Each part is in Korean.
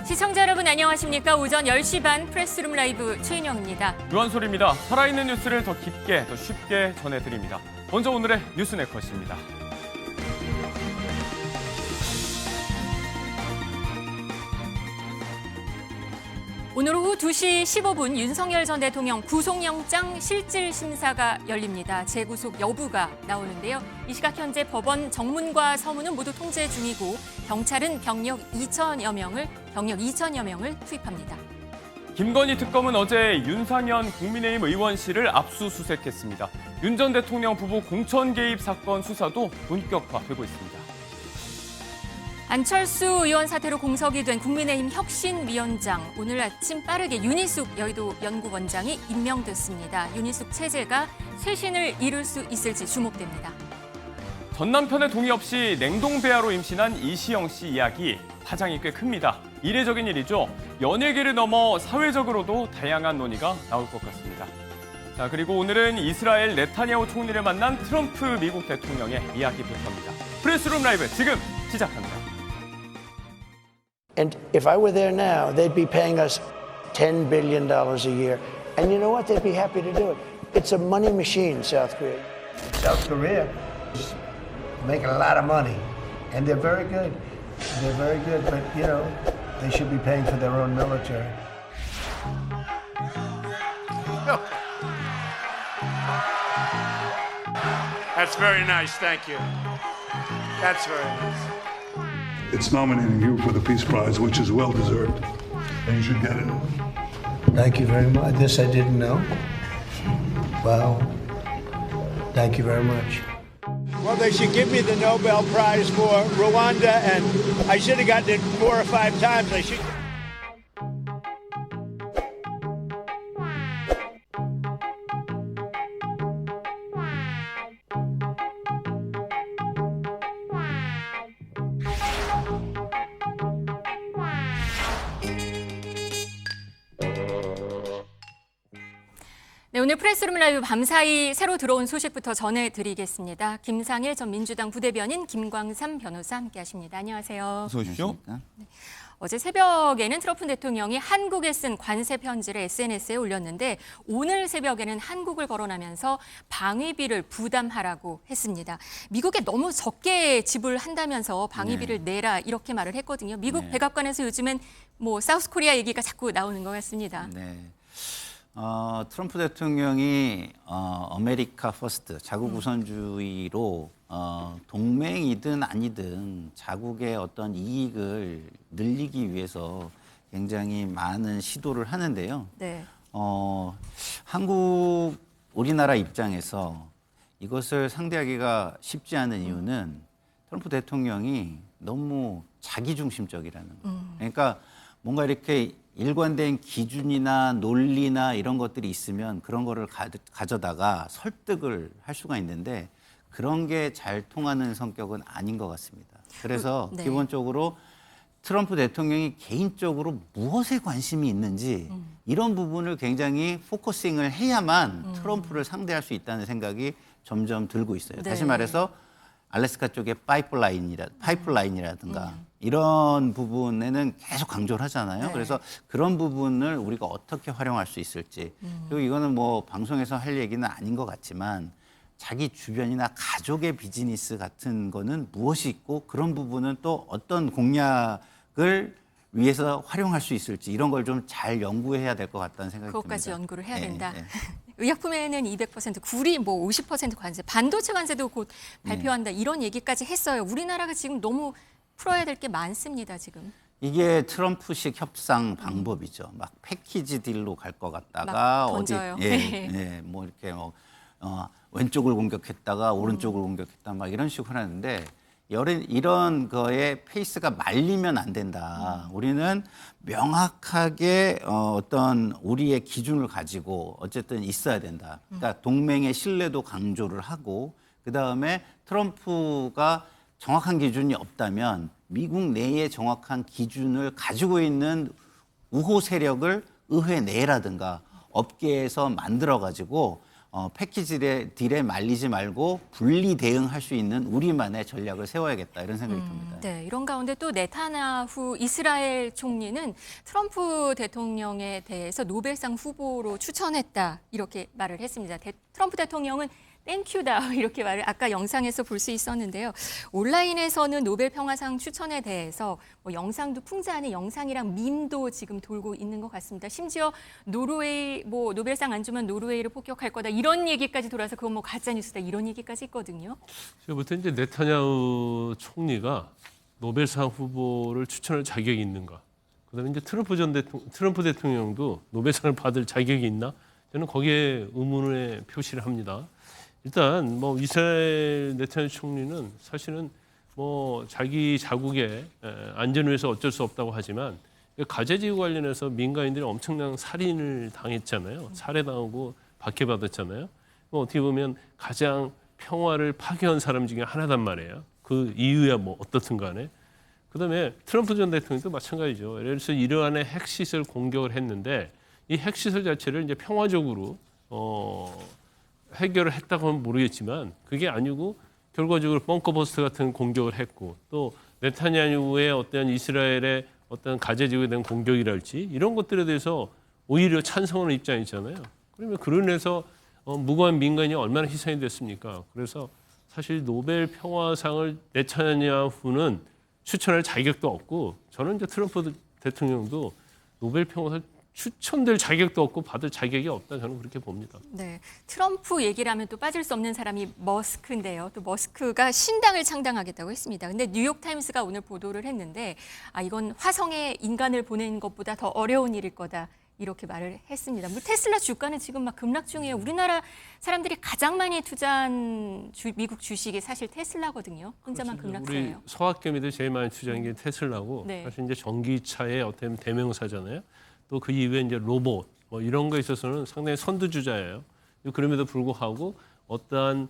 시청자 여러분 안녕하십니까? 오전 10시 반 프레스룸 라이브 최인영입니다. 유한솔입니다. 살아있는 뉴스를 더 깊게, 더 쉽게 전해드립니다. 먼저 오늘의 뉴스 네컷입니다. 오늘 오후 2시 15분 윤석열 전 대통령 구속영장 실질심사가 열립니다. 재구속 여부가 나오는데요. 이 시각 현재 법원 정문과 서문은 모두 통제 중이고 경찰은 병력 2천여 명을 투입합니다. 김건희 특검은 어제 윤상현 국민의힘 의원실을 압수수색했습니다. 윤 전 대통령 부부 공천 개입 사건 수사도 본격화되고 있습니다. 안철수 의원 사태로 공석이 된 국민의힘 혁신위원장, 오늘 아침 빠르게 윤희숙 여의도 연구원장이 임명됐습니다. 윤희숙 체제가 쇄신을 이룰 수 있을지 주목됩니다. 전 남편의 동의 없이 냉동배아로 임신한 이시영 씨 이야기 파장이 꽤 큽니다. 이례적인 일이죠. 연예계를 넘어 사회적으로도 다양한 논의가 나올 것 같습니다. 자, 그리고 오늘은 이스라엘 네타냐후 총리를 만난 트럼프 미국 대통령의 이야기부터입니다. 프레스룸 라이브 지금 시작합니다. And if I were there now, they'd be paying us $10 billion a year. And you know what? They'd be happy to do it. It's a money machine, South Korea. South Korea is making a lot of money. And they're very good. They're very good, but, you know, they should be paying for their own military. That's very nice, thank you. That's very nice. It's nominating you for the Peace Prize, which is well deserved, and you should get it. Thank you very much. This I didn't know. Wow. Thank you very much. Well, they should give me the Nobel Prize for Rwanda, and I should have gotten it 4 or 5 times. I should. 네, 오늘 프레스룸 라이브 밤사이 새로 들어온 소식부터 전해드리겠습니다. 김상일 전 민주당 부대변인 김광삼 변호사 함께하십니다. 안녕하세요. 어서 오십시오. 어제 새벽에는 트럼프 대통령이 한국에 쓴 관세 편지를 SNS에 올렸는데 오늘 새벽에는 한국을 거론하면서 방위비를 부담하라고 했습니다. 미국에 너무 적게 지불한다면서 방위비를 내라 이렇게 말을 했거든요. 미국 백악관에서 요즘은 뭐 사우스코리아 얘기가 자꾸 나오는 것 같습니다. 네. 트럼프 대통령이 아메리카 퍼스트, 자국 우선주의로 동맹이든 아니든 자국의 어떤 이익을 늘리기 위해서 굉장히 많은 시도를 하는데요. 네. 우리나라 입장에서 이것을 상대하기가 쉽지 않은 이유는 트럼프 대통령이 너무 자기중심적이라는 거예요. 그러니까 뭔가 이렇게 일관된 기준이나 논리나 이런 것들이 있으면 그런 거를 가져다가 설득을 할 수가 있는데 그런 게 잘 통하는 성격은 아닌 것 같습니다. 그래서 네. 기본적으로 트럼프 대통령이 개인적으로 무엇에 관심이 있는지 이런 부분을 굉장히 포커싱을 해야만 트럼프를 상대할 수 있다는 생각이 점점 들고 있어요. 네. 다시 말해서 알래스카 쪽의 파이프라인이라든가 이런 부분에는 계속 강조를 하잖아요. 네. 그래서 그런 부분을 우리가 어떻게 활용할 수 있을지 그리고 이거는 뭐 방송에서 할 얘기는 아닌 것 같지만 자기 주변이나 가족의 비즈니스 같은 거는 무엇이 있고 그런 부분은 또 어떤 공약을 위해서 활용할 수 있을지 이런 걸 좀 잘 연구해야 될 것 같다는 생각이 그것까지 듭니다. 연구를 해야 네, 된다. 네. 의약품에는 200%, 구리 뭐 50% 관세, 반도체 관세도 곧 발표한다. 이런 얘기까지 했어요. 우리나라가 지금 너무 풀어야 될 게 많습니다, 지금. 이게 트럼프식 협상 방법이죠. 막 패키지 딜로 갈 것 같다가 막 던져요. 뭐 이렇게 왼쪽을 공격했다가 오른쪽을 공격했다 막 이런 식으로 하는데 이런 거에 페이스가 말리면 안 된다. 우리는 명확하게 어떤 우리의 기준을 가지고 어쨌든 있어야 된다. 그러니까 동맹의 신뢰도 강조를 하고 그다음에 트럼프가 정확한 기준이 없다면 미국 내에 정확한 기준을 가지고 있는 우호 세력을 의회 내라든가 업계에서 만들어 가지고 패키지 딜에 말리지 말고 분리 대응할 수 있는 우리만의 전략을 세워야겠다 이런 생각이 듭니다. 네, 이런 가운데 또 네타냐후 이스라엘 총리는 트럼프 대통령에 대해서 노벨상 후보로 추천했다 이렇게 말을 했습니다. 트럼프 대통령은 땡큐다 이렇게 말을 아까 영상에서 볼 수 있었는데요. 온라인에서는 노벨 평화상 추천에 대해서 뭐 영상도 풍자하는 영상이랑 밈도 지금 돌고 있는 것 같습니다. 심지어 노르웨이 뭐 노벨상 안 주면 노르웨이를 폭격할 거다 이런 얘기까지 돌아서 그건 뭐 가짜 뉴스다 이런 얘기까지 있거든요. 제가 볼 때 이제 네타냐후 총리가 노벨상 후보를 추천할 자격이 있는가? 그다음에 이제 트럼프 대통령도 노벨상을 받을 자격이 있나? 저는 거기에 의문의 표시를 합니다. 일단 뭐 이스라엘 네타냐후 총리는 사실은 뭐 자기 자국의 안전을 위해서 어쩔 수 없다고 하지만 가재지구 관련해서 민간인들이 엄청난 살인을 당했잖아요. 살해당하고 박해받았잖아요. 뭐 어떻게 보면 가장 평화를 파괴한 사람 중에 하나단 말이에요. 그 이유야 뭐 어떻든 간에. 그다음에 트럼프 전 대통령도 마찬가지죠. 예를 들어서 이러한의 핵시설 공격을 했는데 이 핵시설 자체를 이제 평화적으로 해결을 했다고 하면 모르겠지만 그게 아니고 결과적으로 벙커버스터 같은 공격을 했고 또 네타냐후의 어떤 이스라엘의 어떤 가재지구에 대한 공격이랄지 이런 것들에 대해서 오히려 찬성하는 입장이잖아요. 그러면 그로 인해서 무고한 민간인이 얼마나 희생이 됐습니까? 그래서 사실 노벨 평화상을 네타냐후는 추천할 자격도 없고 저는 이제 트럼프 대통령도 노벨 평화상 추천될 자격도 없고 받을 자격이 없다 저는 그렇게 봅니다. 네, 트럼프 얘기를 하면 또 빠질 수 없는 사람이 머스크인데요. 또 머스크가 신당을 창당하겠다고 했습니다. 근데 뉴욕타임스가 오늘 보도를 했는데 이건 화성에 인간을 보내는 것보다 더 어려운 일일 거다. 이렇게 말을 했습니다. 뭐 테슬라 주가는 지금 막 급락 중이에요. 우리나라 사람들이 가장 많이 투자한 미국 주식이 사실 테슬라거든요. 혼자만 그렇죠. 급락세예요. 우리 서학개미들 제일 많이 투자한 게 테슬라고 네. 사실 이제 전기차의 어떤 대명사잖아요. 또 그 이후에 이제 로봇 뭐 이런 거에 있어서는 상당히 선두주자예요. 그럼에도 불구하고 어떠한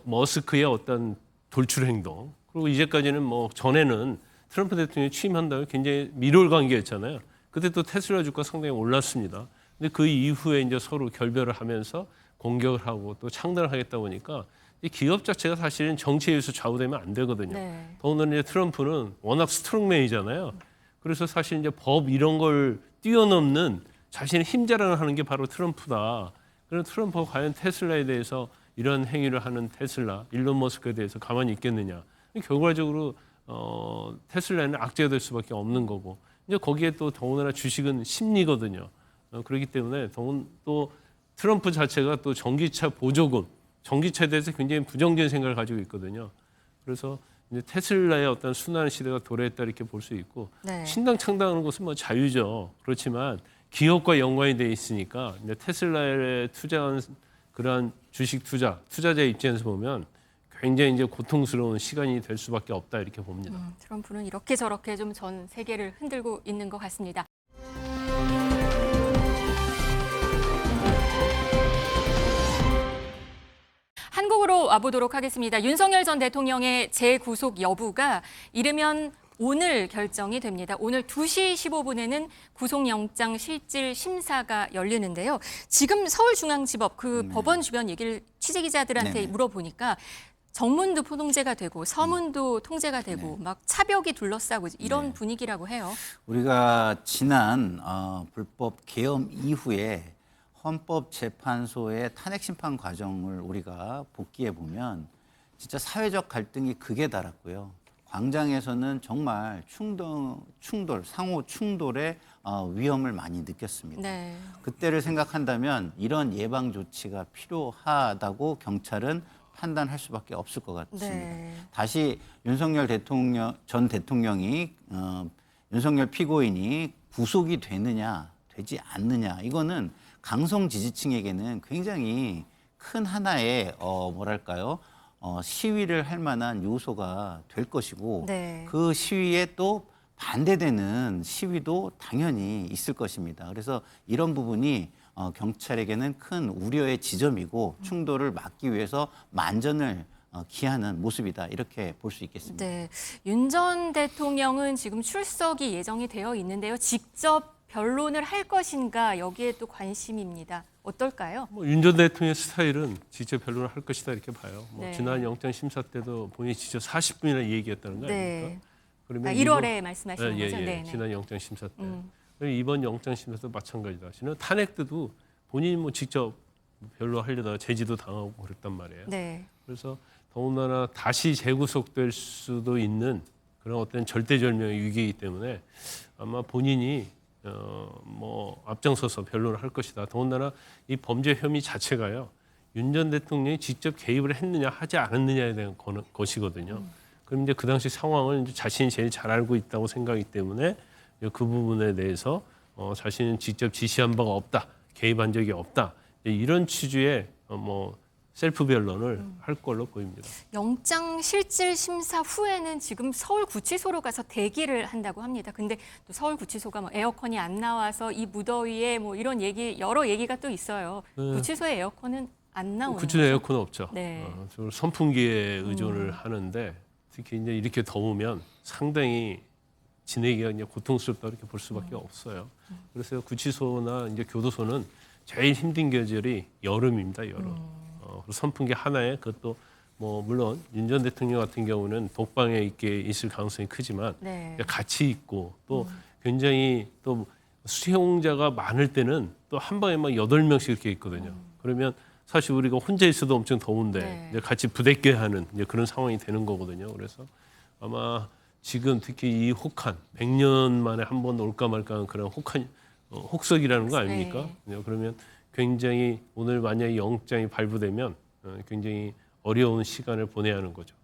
머스크의 어떤 돌출 행동 그리고 이제까지는 뭐 전에는 트럼프 대통령이 취임한 다음에 굉장히 밀월 관계였잖아요. 그때 또 테슬라 주가 상당히 올랐습니다. 근데 그 이후에 이제 서로 결별을 하면서 공격을 하고 또 창단을 하겠다 보니까 이 기업 자체가 사실은 정치에 의해서 좌우되면 안 되거든요. 네. 더군다나 이제 트럼프는 워낙 스트롱맨이잖아요. 그래서 사실 이제 법 이런 걸 뛰어넘는 자신의 힘 자랑을 하는 게 바로 트럼프다. 그래서 트럼프가 과연 테슬라에 대해서 이런 행위를 하는 테슬라, 일론 머스크에 대해서 가만히 있겠느냐. 결과적으로 테슬라는 악재가 될 수밖에 없는 거고. 이제 거기에 또 더군다나 주식은 심리거든요. 그렇기 때문에 또 트럼프 자체가 또 전기차 보조금, 전기차에 대해서 굉장히 부정적인 생각을 가지고 있거든요. 그래서 이제 테슬라의 어떤 순환 시대가 도래했다 이렇게 볼 수 있고 네. 신당 창당하는 것은 뭐 자유죠. 그렇지만 기업과 연관이 돼 있으니까 이제 테슬라에 투자한 그러한 주식 투자자의 입장에서 보면 굉장히 이제 고통스러운 시간이 될 수밖에 없다 이렇게 봅니다. 트럼프는 이렇게 저렇게 좀 전 세계를 흔들고 있는 것 같습니다. 한국으로 와보도록 하겠습니다. 윤석열 전 대통령의 재구속 여부가 이르면 오늘 결정이 됩니다. 오늘 2시 15분에는 구속영장 실질 심사가 열리는데요. 지금 서울중앙지법 그 법원 주변 얘기를 취재기자들한테 네네. 물어보니까 정문도 통제가 되고 서문도 통제가 되고 막 차벽이 둘러싸고 이런 분위기라고 해요. 우리가 지난 불법 계엄 이후에 헌법재판소의 탄핵심판 과정을 우리가 복기해 보면 진짜 사회적 갈등이 극에 달았고요. 광장에서는 정말 충돌, 상호 충돌의 위험을 많이 느꼈습니다. 네. 그때를 생각한다면 이런 예방 조치가 필요하다고 경찰은 판단할 수밖에 없을 것 같습니다. 네. 다시 윤석열 전 대통령이 윤석열 피고인이 구속이 되느냐 되지 않느냐 이거는 강성 지지층에게는 굉장히 큰 하나의 뭐랄까요 시위를 할 만한 요소가 될 것이고 네. 그 시위에 또 반대되는 시위도 당연히 있을 것입니다. 그래서 이런 부분이 경찰에게는 큰 우려의 지점이고 충돌을 막기 위해서 만전을 기하는 모습이다 이렇게 볼 수 있겠습니다. 네. 윤 전 대통령은 지금 출석이 예정이 되어 있는데요. 직접 변론을 할 것인가 여기에 또 관심입니다. 어떨까요? 윤 전 대통령의 스타일은 직접 변론을 할 것이다 이렇게 봐요. 네. 지난 영장 심사 때도 본인이 직접 40분이나 얘기했다는 거 네. 아닙니까? 그러면 1월에 말씀하시는 예, 거죠? 예, 네. 지난 영장 심사 때. 그리고 이번 영장 심사도 마찬가지다. 지금 탄핵 때도 본인이 뭐 직접 변론하려다가 제지도 당하고 그랬단 말이에요. 네. 그래서 더군다나 다시 재구속될 수도 있는 그런 어떤 절대절명의 위기이기 때문에 아마 본인이 뭐 앞장서서 변론을 할 것이다. 더군다나 이 범죄 혐의 자체가요. 윤 전 대통령이 직접 개입을 했느냐 하지 않았느냐에 대한 것이거든요. 그럼 이제 그 당시 상황을 이제 자신이 제일 잘 알고 있다고 생각하기 때문에 그 부분에 대해서 자신은 직접 지시한 바가 없다, 개입한 적이 없다 이런 취지의 뭐 셀프 변론을 할 걸로 보입니다. 영장 실질 심사 후에는 지금 서울구치소로 가서 대기를 한다고 합니다. 근데 또 서울구치소가 뭐 에어컨이 안 나와서 이 무더위에 뭐 이런 여러 얘기가 또 있어요. 구치소에 에어컨은 안 나오는 구치소 거죠? 에어컨 없죠. 네. 주로 선풍기에 의존을 하는데 특히 이제 이렇게 더우면 상당히 지내기가 그냥 고통스럽다 이렇게 볼 수밖에 없어요. 그래서 구치소나 이제 교도소는 제일 힘든 계절이 여름입니다. 여름. 그리고 선풍기 하나에 그것도 뭐 물론 윤 전 대통령 같은 경우는 독방에 있을 가능성이 크지만 네. 같이 있고 또 굉장히 또 수용자가 많을 때는 또 한 방에 막 8명씩 이렇게 있거든요. 그러면 사실 우리가 혼자 있어도 엄청 더운데 네. 이제 같이 부대껴하는 이제 그런 상황이 되는 거거든요. 그래서 아마 지금 특히 이 혹한 100년 만에 한 번 올까 말까 하는 그런 혹한 혹석이라는 거 아닙니까? 그러면 굉장히 오늘 만약에 영장이 발부되면 굉장히 어려운 시간을 보내야 하는 거죠.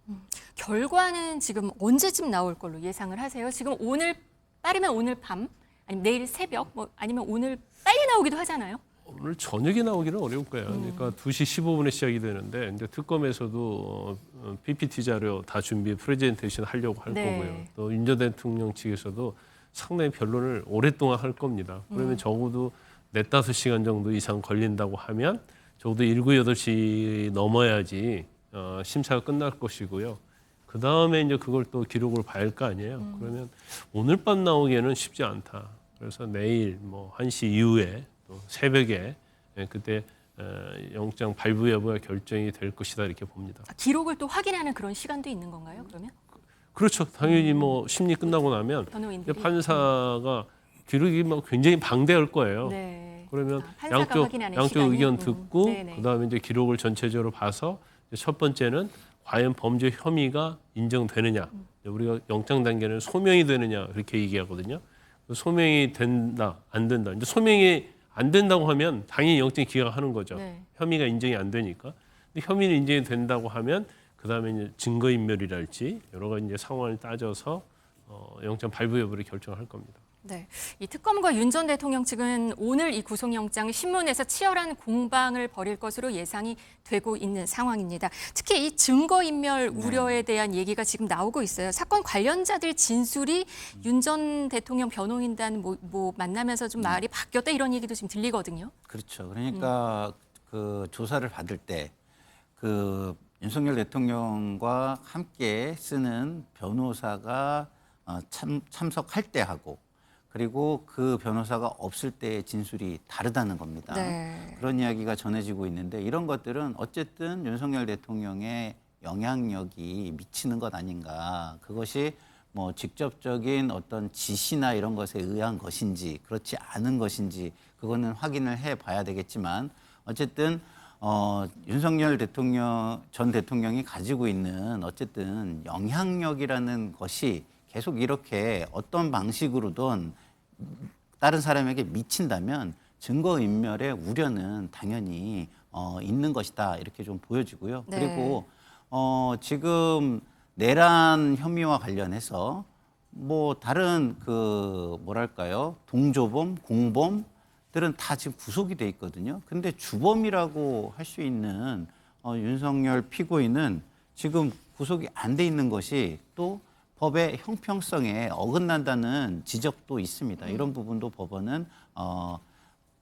결과는 지금 언제쯤 나올 걸로 예상을 하세요? 지금 오늘 빠르면 오늘 밤, 아니면 내일 새벽, 뭐 아니면 오늘 빨리 나오기도 하잖아요. 오늘 저녁에 나오기는 어려울 거예요. 그러니까 2시 15분에 시작이 되는데 이제 특검에서도 PPT 자료 다 준비 프레젠테이션 하려고 할 네. 거고요. 또 윤 전 대통령 측에서도 상당히 변론을 오랫동안 할 겁니다. 그러면 적어도 4-5시간 정도 이상 걸린다고 하면 적어도 7, 8시 넘어야지 심사가 끝날 것이고요. 그 다음에 이제 그걸 또 기록을 봐야 할 거 아니에요. 그러면 오늘 밤 나오기에는 쉽지 않다. 그래서 내일 뭐 1시 이후에 또 새벽에 그때 영장 발부 여부가 결정이 될 것이다 이렇게 봅니다. 기록을 또 확인하는 그런 시간도 있는 건가요? 그러면 그렇죠. 당연히 뭐 심리 끝나고 나면 변호인들이? 판사가 기록이 뭐 굉장히 방대할 거예요. 네. 그러면 판사가 확인하는 양쪽 시간이? 의견 듣고 네네. 그다음에 이제 기록을 전체적으로 봐서 첫 번째는 과연 범죄 혐의가 인정되느냐. 우리가 영장 단계는 소명이 되느냐 이렇게 얘기하거든요. 소명이 된다, 안 된다. 이제 소명이 안 된다고 하면 당연히 영장 기각하는 거죠. 네. 혐의가 인정이 안 되니까. 근데 혐의는 인정이 된다고 하면 그다음에 이제 증거인멸이랄지 여러 가지 이제 상황을 따져서 영장 발부 여부를 결정할 겁니다. 네, 이 특검과 윤 전 대통령 측은 오늘 이 구속영장 신문에서 치열한 공방을 벌일 것으로 예상이 되고 있는 상황입니다. 특히 이 증거인멸 우려에 대한 얘기가 지금 나오고 있어요. 사건 관련자들 진술이 윤 전 대통령 변호인단 뭐 만나면서 좀 말이 바뀌었다 이런 얘기도 지금 들리거든요. 그렇죠. 그러니까 그 조사를 받을 때 그 윤석열 대통령과 함께 쓰는 변호사가 참석할 때 하고 그리고 그 변호사가 없을 때의 진술이 다르다는 겁니다. 네. 그런 이야기가 전해지고 있는데 이런 것들은 어쨌든 윤석열 대통령의 영향력이 미치는 것 아닌가. 그것이 뭐 직접적인 어떤 지시나 이런 것에 의한 것인지 그렇지 않은 것인지 그거는 확인을 해봐야 되겠지만 어쨌든 윤석열 전 대통령이 가지고 있는 어쨌든 영향력이라는 것이 계속 이렇게 어떤 방식으로든 다른 사람에게 미친다면 증거인멸의 우려는 당연히 있는 것이다 이렇게 좀 보여지고요. 네. 그리고 지금 내란 혐의와 관련해서 뭐 다른 그 뭐랄까요 동조범, 공범들은 다 지금 구속이 돼 있거든요. 근데 주범이라고 할 수 있는 윤석열 피고인은 지금 구속이 안 돼 있는 것이 또 법의 형평성에 어긋난다는 지적도 있습니다. 이런 부분도 법원은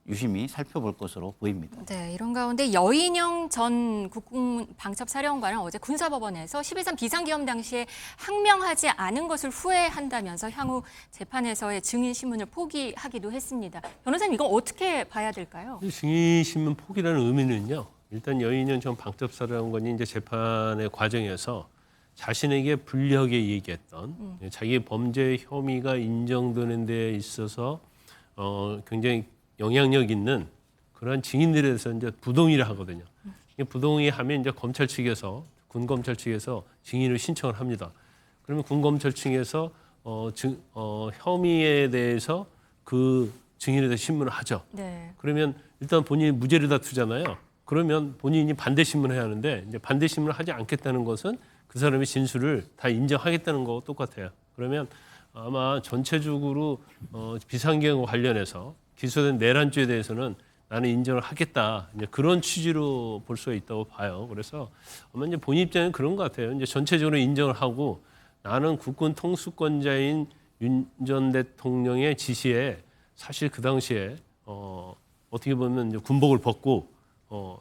유심히 살펴볼 것으로 보입니다. 네, 이런 가운데 여인영 전 국군 방첩사령관은 어제 군사법원에서 11.3 비상계엄 당시에 항명하지 않은 것을 후회한다면서 향후 재판에서의 증인 신문을 포기하기도 했습니다. 변호사님, 이건 어떻게 봐야 될까요? 증인 신문 포기라는 의미는요. 일단 여인영 전 방첩사령관이 이제 재판의 과정에서 자신에게 불리하게 얘기했던 자기의 범죄 혐의가 인정되는 데 있어서 굉장히 영향력 있는 그런 증인들에 대해서 이제 부동의를 하거든요. 부동의하면 이제 검찰 측에서 군 검찰 측에서 증인을 신청을 합니다. 그러면 군 검찰 측에서 혐의에 대해서 그 증인에 대해서 신문을 하죠. 네. 그러면 일단 본인이 무죄를 다투잖아요. 그러면 본인이 반대 신문을 해야 하는데 이제 반대 신문을 하지 않겠다는 것은 그 사람의 진술을 다 인정하겠다는 거와 똑같아요. 그러면 아마 전체적으로 비상계엄과 관련해서 기소된 내란죄에 대해서는 나는 인정을 하겠다. 이제 그런 취지로 볼 수가 있다고 봐요. 그래서 아마 이제 본인 입장에는 그런 것 같아요. 이제 전체적으로 인정을 하고 나는 국군 통수권자인 윤 전 대통령의 지시에 사실 그 당시에 어떻게 보면 이제 군복을 벗고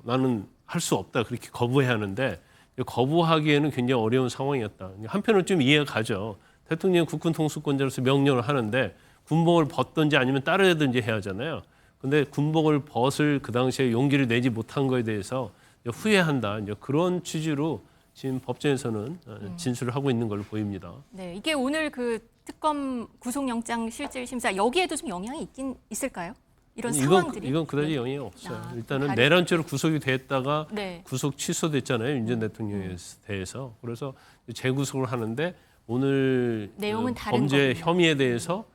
나는 할 수 없다. 그렇게 거부해야 하는데 거부하기에는 굉장히 어려운 상황이었다. 한편으로 좀 이해가 가죠. 대통령이 국군 통수권자로서 명령을 하는데 군복을 벗든지 아니면 따르든지 해야 하잖아요. 근데 군복을 벗을 그 당시에 용기를 내지 못한 거에 대해서 후회한다. 이제 그런 취지로 지금 법정에서는 진술을 하고 있는 걸로 보입니다. 네, 이게 오늘 그 특검 구속영장 실질 심사 여기에도 좀 영향이 있을까요? 이런 상황들이? 이건 그다지 영향이 없어요. 일단은 다른- 내란죄로 구속이 됐다가 네. 구속 취소됐잖아요. 윤 전 대통령에 대해서. 그래서 재구속을 하는데 오늘 내용은 다른 범죄 거군요. 혐의에 대해서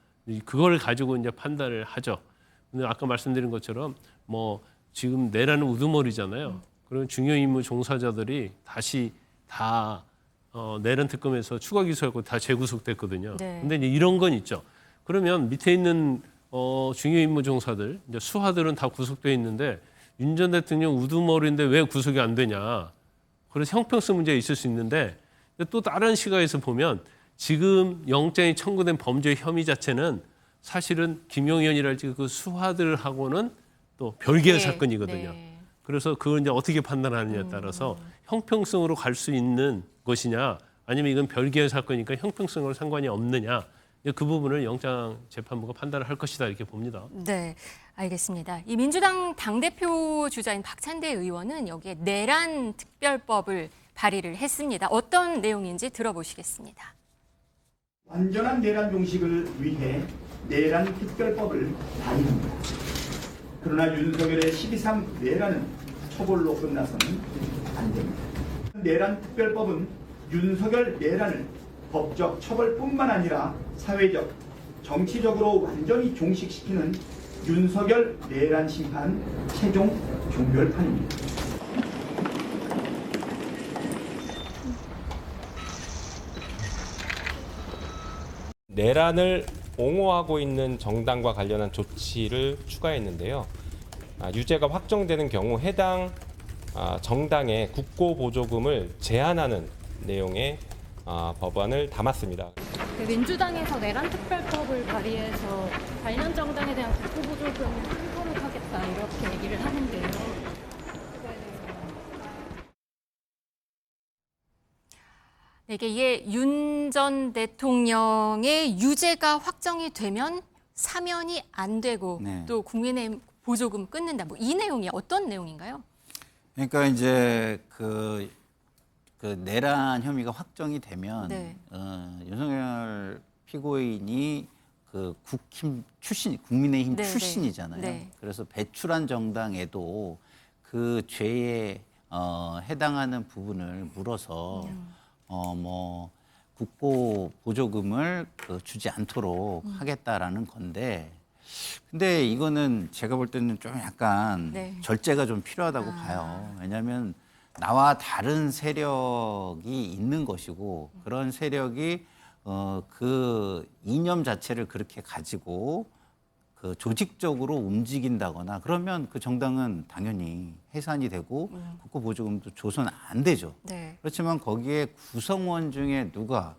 그걸 가지고 이제 판단을 하죠. 근데 아까 말씀드린 것처럼 뭐 지금 내란은 우두머리잖아요. 그런 중요 임무 종사자들이 다시 다 내란 특검에서 추가 기소하고 다 재구속됐거든요. 네. 근데 이제 이런 건 있죠. 그러면 밑에 있는 중요 임무 종사들, 이제 수하들은 다 구속돼 있는데 윤 전 대통령 우두머리인데 왜 구속이 안 되냐. 그래서 형평성 문제가 있을 수 있는데 또 다른 시각에서 보면 지금 영장이 청구된 범죄 혐의 자체는 사실은 김용현이랄지 그 수하들하고는 또 별개의 네, 사건이거든요. 네. 그래서 그걸 이제 어떻게 판단하느냐에 따라서 형평성으로 갈 수 있는 것이냐, 아니면 이건 별개의 사건이니까 형평성으로 상관이 없느냐, 이제 그 부분을 영장 재판부가 판단을 할 것이다 이렇게 봅니다. 네, 알겠습니다. 이 민주당 당대표 주자인 박찬대 의원은 여기에 내란 특별법을 발의를 했습니다. 어떤 내용인지 들어보시겠습니다. 완전한 내란 종식을 위해 내란 특별법을 발의합니다. 그러나 윤석열의 12.3 내란은 처벌로 끝나서는 안 됩니다. 내란 특별법은 윤석열 내란을 법적 처벌뿐만 아니라 사회적, 정치적으로 완전히 종식시키는 윤석열 내란 심판 최종 종결판입니다. 내란을 옹호하고 있는 정당과 관련한 조치를 추가했는데요. 유죄가 확정되는 경우 해당 정당의 국고보조금을 제한하는 내용의 법안을 담았습니다. 민주당에서 내란 특별법을 발의해서 관련 정당에 대한 국고보조금을 한도록 하겠다 이렇게 얘기를 하는데요. 네, 이게 윤 전 대통령의 유죄가 확정이 되면 사면이 안 되고 네. 또 국민의힘 보조금 끊는다. 뭐 이 내용이 어떤 내용인가요? 그러니까 이제 그 내란 혐의가 확정이 되면 네. 윤석열 피고인이 그 국힘 출신, 국민의힘 네, 출신이잖아요. 네. 그래서 배출한 정당에도 그 죄에 해당하는 부분을 물어서 뭐 국고 보조금을 주지 않도록 하겠다라는 건데, 근데 이거는 제가 볼 때는 좀 약간 네. 절제가 좀 필요하다고 봐요. 왜냐하면 나와 다른 세력이 있는 것이고, 그런 세력이 그 이념 자체를 그렇게 가지고 그 조직적으로 움직인다거나 그러면 그 정당은 당연히 해산이 되고 국고 보조금도 조선 안 되죠. 네. 그렇지만 거기에 구성원 중에 누가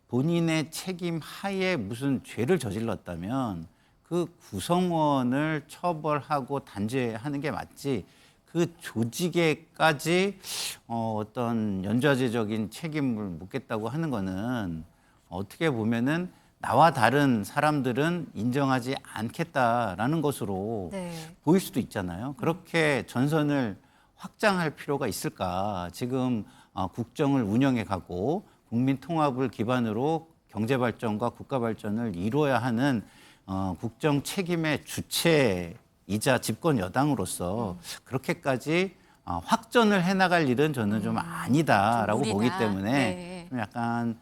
본인의 책임 하에 무슨 죄를 저질렀다면 그 구성원을 처벌하고 단죄하는 게 맞지. 그 조직에까지 어떤 연좌제적인 책임을 묻겠다고 하는 거는 어떻게 보면은 나와 다른 사람들은 인정하지 않겠다라는 것으로 네. 보일 수도 있잖아요. 그렇게 전선을 확장할 필요가 있을까? 지금 국정을 운영해 가고 국민 통합을 기반으로 경제 발전과 국가 발전을 이루어야 하는 국정 책임의 주체이자 집권 여당으로서 그렇게까지 확전을 해나갈 일은 저는 좀 아니다라고 좀 보기 무리다. 때문에 네. 좀 약간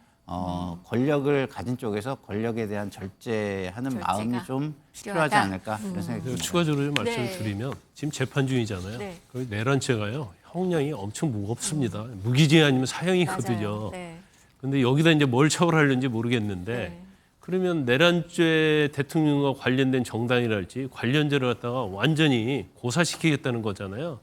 권력을 가진 쪽에서 권력에 대한 절제하는 절제가 마음이 좀 필요하지 필요하다. 않을까 이런 생각이 듭니다. 추가적으로 좀 말씀을 네. 드리면 지금 재판 중이잖아요. 네. 그 내란죄가요. 형량이 엄청 무겁습니다. 무기징역 아니면 사형이거든요. 맞아요. 네. 근데 여기다 이제 뭘 처벌하려는지 모르겠는데 네. 그러면 내란죄 대통령과 관련된 정당이랄지 관련죄를 갖다가 완전히 고사시키겠다는 거잖아요.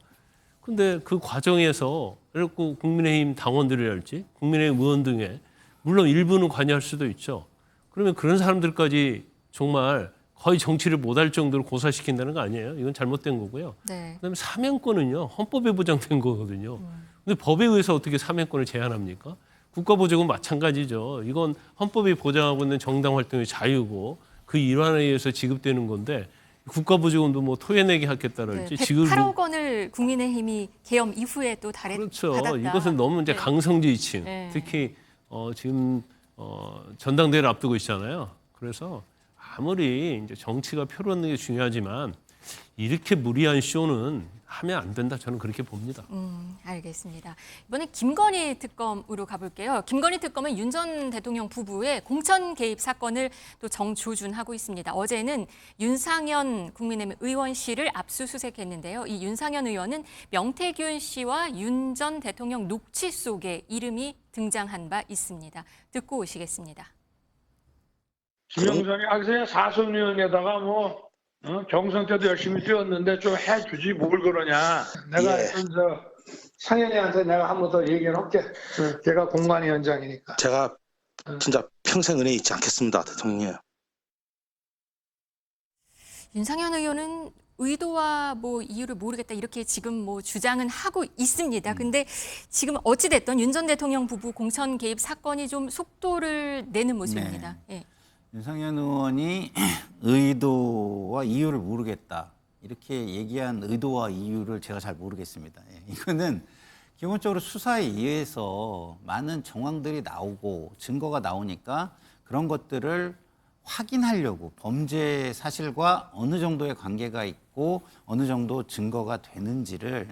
근데 그 과정에서 그리고 국민의힘 당원들이랄지 국민의힘 의원 등에 물론 일부는 관여할 수도 있죠. 그러면 그런 사람들까지 정말 거의 정치를 못할 정도로 고사시킨다는 거 아니에요? 이건 잘못된 거고요. 네. 그다음에 사면권은요. 헌법에 보장된 거거든요. 근데 법에 의해서 어떻게 사면권을 제한합니까? 국가보조금 마찬가지죠. 이건 헌법이 보장하고 있는 정당 활동의 자유고 그 일환에 의해서 지급되는 건데 국가보조금도 뭐 토해내게 하겠다랄지 네. 지금 108억 원을 국민의힘이 계엄 이후에 또 그렇죠. 받았다. 이것은 너무 이제 네. 강성지지층, 네. 특히 지금 전당대회를 앞두고 있잖아요. 그래서 아무리 이제 정치가 표로 얻는 게 중요하지만 이렇게 무리한 쇼는 하면 안 된다. 저는 그렇게 봅니다. 알겠습니다. 이번에 김건희 특검으로 가볼게요. 김건희 특검은 윤 전 대통령 부부의 공천 개입 사건을 또 정조준하고 있습니다. 어제는 윤상현 국민의힘 의원실을 압수수색했는데요. 이 윤상현 의원은 명태균 씨와 윤 전 대통령 녹취 속에 이름이 등장한 바 있습니다. 듣고 오시겠습니다. 김영삼이 그냥 사선위원회에다가 경선 때도 열심히 뛰었는데 좀 해주지 뭘 그러냐. 내가 상현이한테 내가 한 번 더 얘기를 할게. 걔가 공관위원장이니까. 제가 진짜 평생 은혜 잊지 않겠습니다, 대통령님. 윤상현 의원은 의도와 뭐 이유를 모르겠다 이렇게 지금 뭐 주장은 하고 있습니다. 근데 지금 어찌 됐든 윤 전 대통령 부부 공천 개입 사건이 좀 속도를 내는 모습입니다. 예. 윤상현 의원이 의도와 이유를 모르겠다. 이렇게 얘기한 의도와 이유를 제가 잘 모르겠습니다. 이거는 기본적으로 수사에 의해서 많은 정황들이 나오고 증거가 나오니까 그런 것들을 확인하려고 범죄 사실과 어느 정도의 관계가 있고 어느 정도 증거가 되는지를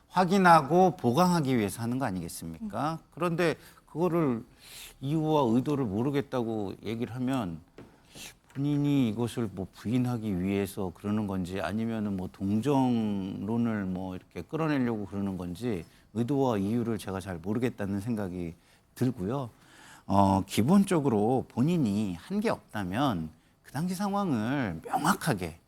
확인하고 보강하기 위해서 하는 거 아니겠습니까? 그런데 그거를 이유와 의도를 모르겠다고 얘기를 하면 본인이 이것을 뭐 부인하기 위해서 그러는 건지 아니면은 뭐 동정론을 뭐 이렇게 끌어내려고 그러는 건지 의도와 이유를 제가 잘 모르겠다는 생각이 들고요. 기본적으로 본인이 한 게 없다면 그 당시 상황을 명확하게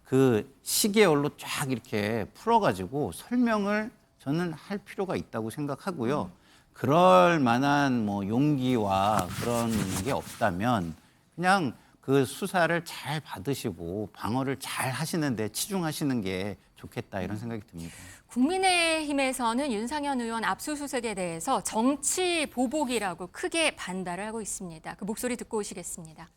그 시계열로 쫙 이렇게 풀어가지고 설명을 저는 할 필요가 있다고 생각하고요. 그럴 만한 뭐 용기와 그런 게 없다면 그냥 그 수사를 잘 받으시고 방어를 잘 하시는데 치중하시는 게 좋겠다 이런 생각이 듭니다. 국민의힘에서는 윤상현 의원 압수수색에 대해서 정치 보복이라고 크게 반발을 하고 있습니다. 그 목소리 듣고 오시겠습니다.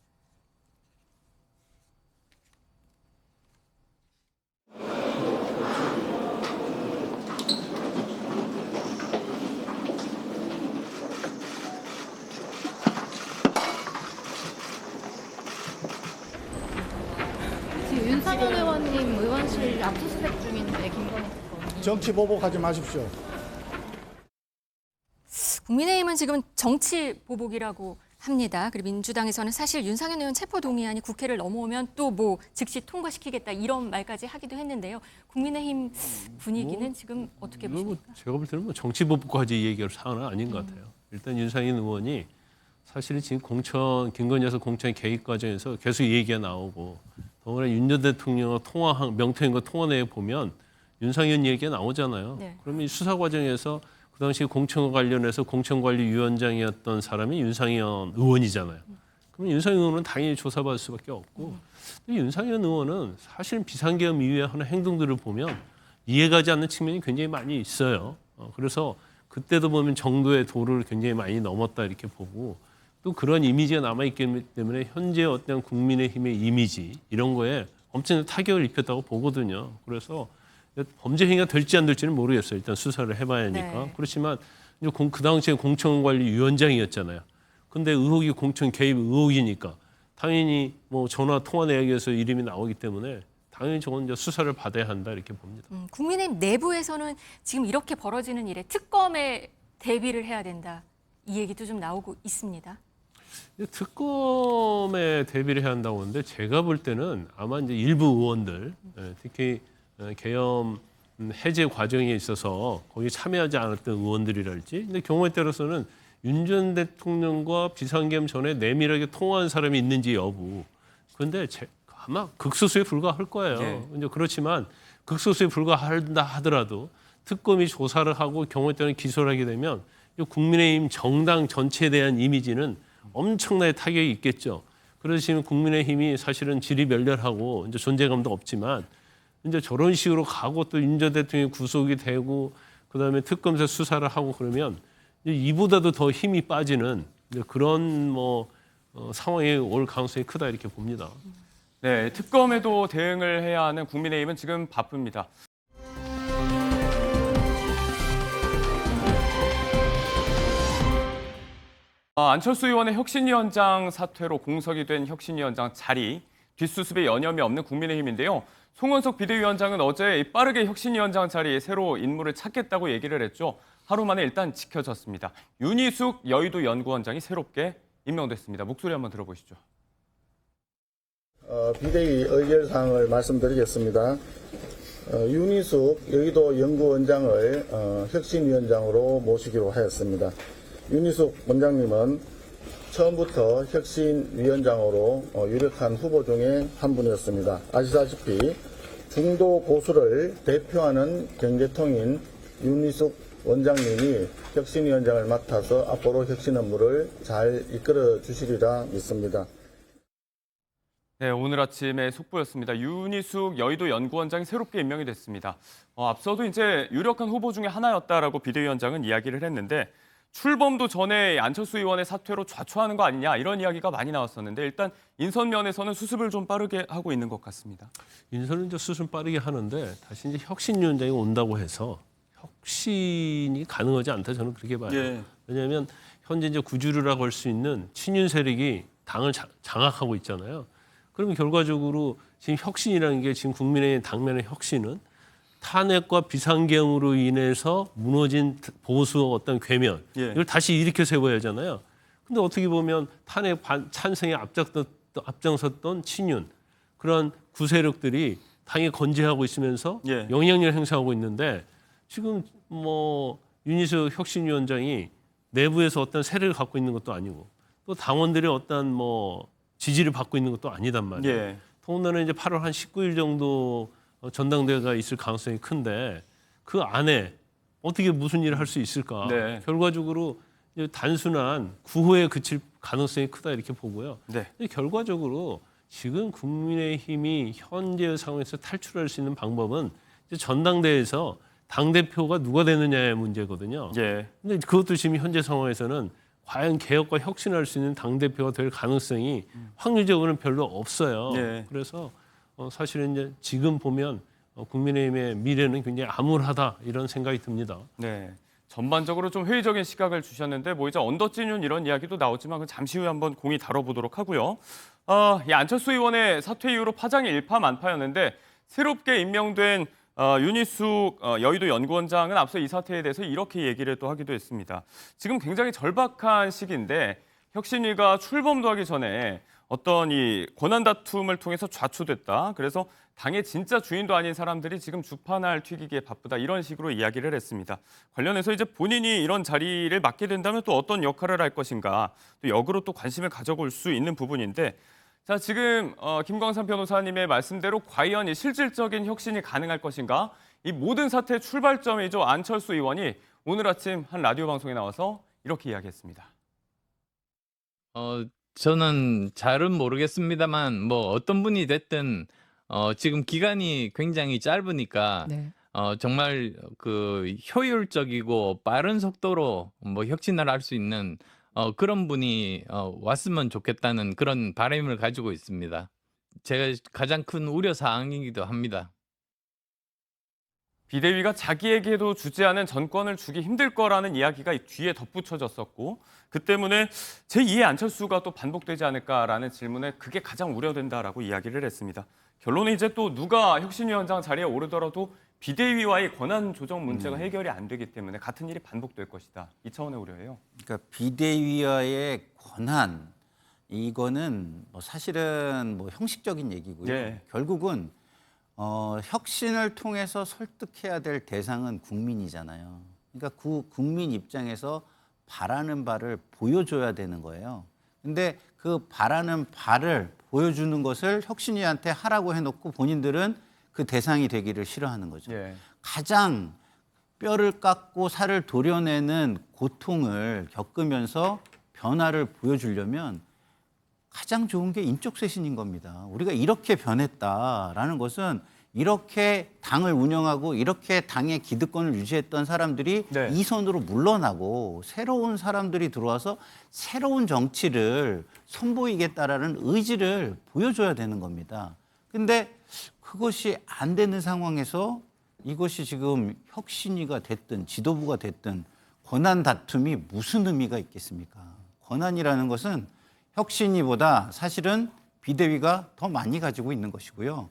지금 윤상현 의원님 의원실 압수수색 중인데 김건희 특검이. 정치 보복하지 마십시오. 국민의힘은 지금 정치 보복이라고 합니다. 그리고 민주당에서는 사실 윤상현 의원 체포동의안이 국회를 넘어오면 또 뭐 즉시 통과시키겠다 이런 말까지 하기도 했는데요. 국민의힘 분위기는 지금 어떻게 보십니까? 제가 볼 때는 뭐 정치 보복까지 얘기할 사안은 아닌 것 같아요. 일단 윤상현 의원이 사실 지금 김건희 여사 공천 개입 과정에서 계속 얘기가 나오고 더구나 윤 전 대통령과 명태균과 통화 내에 보면 윤상현 얘기가 나오잖아요. 네. 그러면 이 수사 과정에서 그 당시 공천과 관련해서 공천관리위원장이었던 사람이 윤상현 의원이잖아요. 그럼 윤상현 의원은 당연히 조사받을 수밖에 없고 또 윤상현 의원은 사실 비상계엄 이후에 하는 행동들을 보면 이해가지 않는 측면이 굉장히 많이 있어요. 그래서 그때도 보면 정도의 도를 굉장히 많이 넘었다 이렇게 보고 또 그런 이미지가 남아있기 때문에 현재 어떤 국민의힘의 이미지 이런 거에 엄청난 타격을 입혔다고 보거든요. 그래서 범죄 행위가 될지 안 될지는 모르겠어요. 일단 수사를 해봐야 하니까. 네. 그렇지만 그 당시에 공천관리위원장이었잖아요. 근데 의혹이 공천 개입 의혹이니까 당연히 뭐 전화 통화 내역에서 이름이 나오기 때문에 당연히 저건 이제 수사를 받아야 한다 이렇게 봅니다. 국민의힘 내부에서는 지금 이렇게 벌어지는 일에 특검에 대비를 해야 된다. 이 얘기도 좀 나오고 있습니다. 특검에 대비를 해야 한다고 하는데 제가 볼 때는 아마 이제 일부 의원들 특히 계엄 해제 과정에 있어서 거기 참여하지 않았던 의원들이랄지 근데 경우에 따라서는 윤 전 대통령과 비상계엄 전에 내밀하게 통화한 사람이 있는지 여부 그런데 아마 극소수에 불과할 거예요. 네. 이제 그렇지만 극소수에 불과한다 하더라도 특검이 조사를 하고 경우에 따른 기소를 하게 되면 국민의힘 정당 전체에 대한 이미지는 엄청나게 타격이 있겠죠. 그러시면 국민의힘이 사실은 지리멸렬하고 이제 존재감도 없지만 이제 저런 식으로 가고 또 윤 전 대통령이 구속이 되고 그다음에 특검에서 수사를 하고 그러면 이보다도 더 힘이 빠지는 그런 상황에 올 가능성이 크다 이렇게 봅니다. 네, 특검에도 대응을 해야 하는 국민의힘은 지금 바쁩니다. 안철수 의원의 혁신위원장 사퇴로 공석이 된 혁신위원장 자리 뒷수습에 여념이 없는 국민의힘인데요. 송원석 비대위원장은 어제 빠르게 혁신위원장 자리에 새로 인물을 찾겠다고 얘기를 했죠. 하루 만에 일단 지켜졌습니다. 윤희숙 여의도 연구원장이 새롭게 임명됐습니다. 목소리 한번 들어보시죠. 비대위 의결사항을 말씀드리겠습니다. 윤희숙 여의도 연구원장을 혁신위원장으로 모시기로 하였습니다. 윤희숙 원장님은 처음부터 혁신위원장으로 유력한 후보 중에 한 분이었습니다. 아시다시피 중도 보수를 대표하는 경제통인 윤희숙 원장님이 혁신위원장을 맡아서 앞으로 혁신 업무를 잘 이끌어 주시리라 믿습니다. 네, 오늘 아침에 속보였습니다. 윤희숙 여의도 연구원장이 새롭게 임명이 됐습니다. 앞서도 이제 유력한 후보 중에 하나였다라고 비대위원장은 이야기를 했는데 출범도 전에 안철수 의원의 사퇴로 좌초하는 거 아니냐 이런 이야기가 많이 나왔었는데 일단 인선 면에서는 수습을 좀 빠르게 하고 있는 것 같습니다. 인선은 이제 수습 빠르게 하는데 다시 이제 혁신위원장이 온다고 해서 혁신이 가능하지 않다 저는 그렇게 봐요. 예. 왜냐하면 현재 이제 구주류라고 할 수 있는 친윤 세력이 당을 장악하고 있잖아요. 그러면 결과적으로 지금 혁신이라는 게 지금 국민의힘 당면의 혁신은 탄핵과 비상계엄으로 인해서 무너진 보수 어떤 괴면 이걸 다시 일으켜 세워야 하잖아요. 근데 어떻게 보면 탄핵 찬성에 앞장섰던 친윤 그런 구세력들이 당에 건재하고 있으면서 영향력을 행사하고 있는데 지금 윤희숙 혁신위원장이 내부에서 어떤 세력을 갖고 있는 것도 아니고 또 당원들의 어떤 지지를 받고 있는 것도 아니단 말이에요. 더군다나 이제 8월 한 19일 정도 전당대회가 있을 가능성이 큰데 그 안에 어떻게 무슨 일을 할 수 있을까? 네. 결과적으로 단순한 구호에 그칠 가능성이 크다 이렇게 보고요. 네. 근데 결과적으로 지금 국민의힘이 현재 상황에서 탈출할 수 있는 방법은 이제 전당대회에서 당대표가 누가 되느냐의 문제거든요. 예. 근데 그것도 지금 현재 상황에서는 과연 개혁과 혁신을 할 수 있는 당대표가 될 가능성이 확률적으로는 별로 없어요. 네. 그래서 사실은 이제 지금 보면 국민의힘의 미래는 굉장히 암울하다 이런 생각이 듭니다. 네. 전반적으로 좀 회의적인 시각을 주셨는데 이제 언더찐윤 이런 이야기도 나오지만 그 잠시 후에 한번 공히 다뤄보도록 하고요. 이 안철수 의원의 사퇴 이후로 파장이 일파만파였는데 새롭게 임명된 윤희숙 여의도 연구원장은 앞서 이 사태에 대해서 이렇게 얘기를 또 하기도 했습니다. 지금 굉장히 절박한 시기인데 혁신위가 출범도 하기 전에 어떤 이 권한 다툼을 통해서 좌초됐다. 그래서 당의 진짜 주인도 아닌 사람들이 지금 주판을 튀기기에 바쁘다. 이런 식으로 이야기를 했습니다. 관련해서 이제 본인이 이런 자리를 맡게 된다면 또 어떤 역할을 할 것인가. 또 역으로 또 관심을 가져볼 수 있는 부분인데 자, 지금 김광삼 변호사님의 말씀대로 과연 이 실질적인 혁신이 가능할 것인가? 이 모든 사태의 출발점이죠. 안철수 의원이 오늘 아침 한 라디오 방송에 나와서 이렇게 이야기했습니다. 저는 잘은 모르겠습니다만 뭐 어떤 분이 됐든 지금 기간이 굉장히 짧으니까 네. 정말 그 효율적이고 빠른 속도로 뭐 혁신을 할 수 있는 그런 분이 왔으면 좋겠다는 그런 바람을 가지고 있습니다. 제가 가장 큰 우려 사항이기도 합니다. 비대위가 자기에게도 주지 않은 전권을 주기 힘들 거라는 이야기가 뒤에 덧붙여졌었고 그 때문에 제2의 안철수가 또 반복되지 않을까라는 질문에 그게 가장 우려된다라고 이야기를 했습니다. 결론은 이제 또 누가 혁신위원장 자리에 오르더라도 비대위와의 권한 조정 문제가 해결이 안 되기 때문에 같은 일이 반복될 것이다. 이 차원의 우려예요. 그러니까 비대위와의 권한 이거는 뭐 사실은 뭐 형식적인 얘기고요. 예. 결국은 혁신을 통해서 설득해야 될 대상은 국민이잖아요. 그러니까 그 국민 입장에서 바라는 바를 보여줘야 되는 거예요. 근데 그 바라는 바를 보여주는 것을 혁신위한테 하라고 해놓고 본인들은 그 대상이 되기를 싫어하는 거죠. 예. 가장 뼈를 깎고 살을 도려내는 고통을 겪으면서 변화를 보여주려면 가장 좋은 게 인적 쇄신인 겁니다. 우리가 이렇게 변했다라는 것은 이렇게 당을 운영하고 이렇게 당의 기득권을 유지했던 사람들이 네. 이 선으로 물러나고 새로운 사람들이 들어와서 새로운 정치를 선보이겠다라는 의지를 보여줘야 되는 겁니다. 근데 그것이 안 되는 상황에서 이것이 지금 혁신위가 됐든 지도부가 됐든 권한 다툼이 무슨 의미가 있겠습니까? 권한이라는 것은 혁신위보다 사실은 비대위가 더 많이 가지고 있는 것이고요.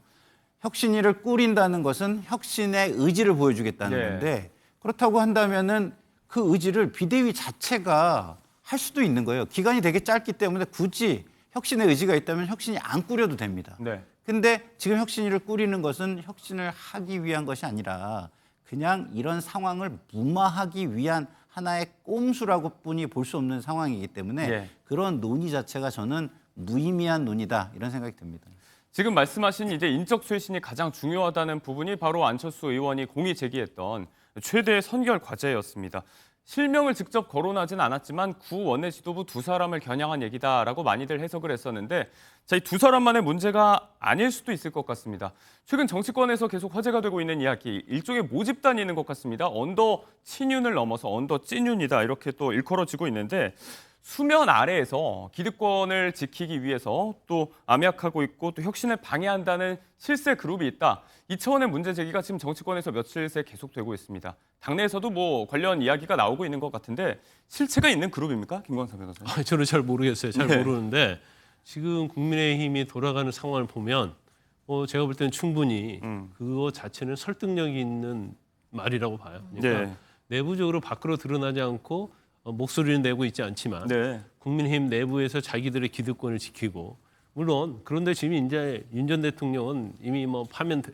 혁신위를 꾸린다는 것은 혁신의 의지를 보여주겠다는 네. 건데 그렇다고 한다면은 그 의지를 비대위 자체가 할 수도 있는 거예요. 기간이 되게 짧기 때문에 굳이 혁신의 의지가 있다면 혁신이 안 꾸려도 됩니다. 네. 근데 지금 혁신위를 꾸리는 것은 혁신을 하기 위한 것이 아니라 그냥 이런 상황을 무마하기 위한 하나의 꼼수라고 뿐이 볼 수 없는 상황이기 때문에 예. 그런 논의 자체가 저는 무의미한 논의다 이런 생각이 듭니다. 지금 말씀하신 이제 인적 쇄신이 가장 중요하다는 부분이 바로 안철수 의원이 공이 제기했던 최대의 선결 과제였습니다. 실명을 직접 거론하진 않았지만 구 원내 지도부 두 사람을 겨냥한 얘기다라고 많이들 해석을 했었는데 자, 이 두 사람만의 문제가 아닐 수도 있을 것 같습니다. 최근 정치권에서 계속 화제가 되고 있는 이야기, 일종의 모집단이 있는 것 같습니다. 언더 친윤을 넘어서 언더 찐윤이다 이렇게 또 일컬어지고 있는데 수면 아래에서 기득권을 지키기 위해서 또 암약하고 있고 또 혁신을 방해한다는 실세 그룹이 있다. 이 차원의 문제 제기가 지금 정치권에서 며칠 새 계속되고 있습니다. 당내에서도 뭐 관련 이야기가 나오고 있는 것 같은데 실체가 있는 그룹입니까? 김광삼 변호사님. 저는 잘 모르겠어요. 잘 네. 모르는데 지금 국민의힘이 돌아가는 상황을 보면 제가 볼 때는 충분히 그거 자체는 설득력이 있는 말이라고 봐요. 그러니까 네. 내부적으로 밖으로 드러나지 않고 목소리를 내고 있지 않지만 네. 국민의힘 내부에서 자기들의 기득권을 지키고 물론 그런데 지금 이제 윤 전 대통령은 이미 뭐 파면돼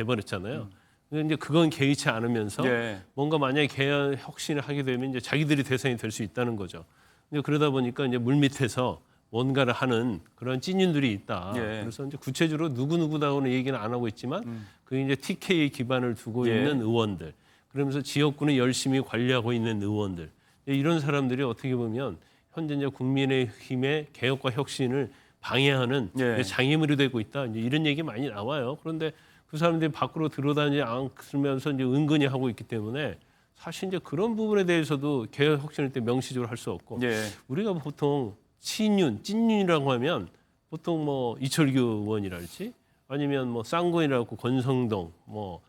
버렸잖아요. 이제 그건 개의치 않으면서 예. 뭔가 만약에 개혁 혁신을 하게 되면 이제 자기들이 대상이 될 수 있다는 거죠. 이제 그러다 보니까 이제 물밑에서 뭔가를 하는 그런 찐윤들이 있다. 예. 그래서 이제 구체적으로 누구누구다고는 얘기는 안 하고 있지만 그게 이제 TK에 기반을 두고 예. 있는 의원들, 그러면서 지역구는 열심히 관리하고 있는 의원들, 이런 사람들이 어떻게 보면 현재 이제 국민의힘의 개혁과 혁신을 방해하는 예. 장애물이 되고 있다. 이제 이런 얘기 많이 나와요. 그런데 그 사람들이 밖으로 들어다니지 않으면서 이제 은근히 하고 있기 때문에 사실 이제 그런 부분에 대해서도 개혁 혁신을 때 명시적으로 할 수 없고 예. 우리가 보통 친윤, 찐윤이라고 하면 보통 뭐 이철규 의원이랄지 아니면 뭐 쌍권이라고 권성동, 뭐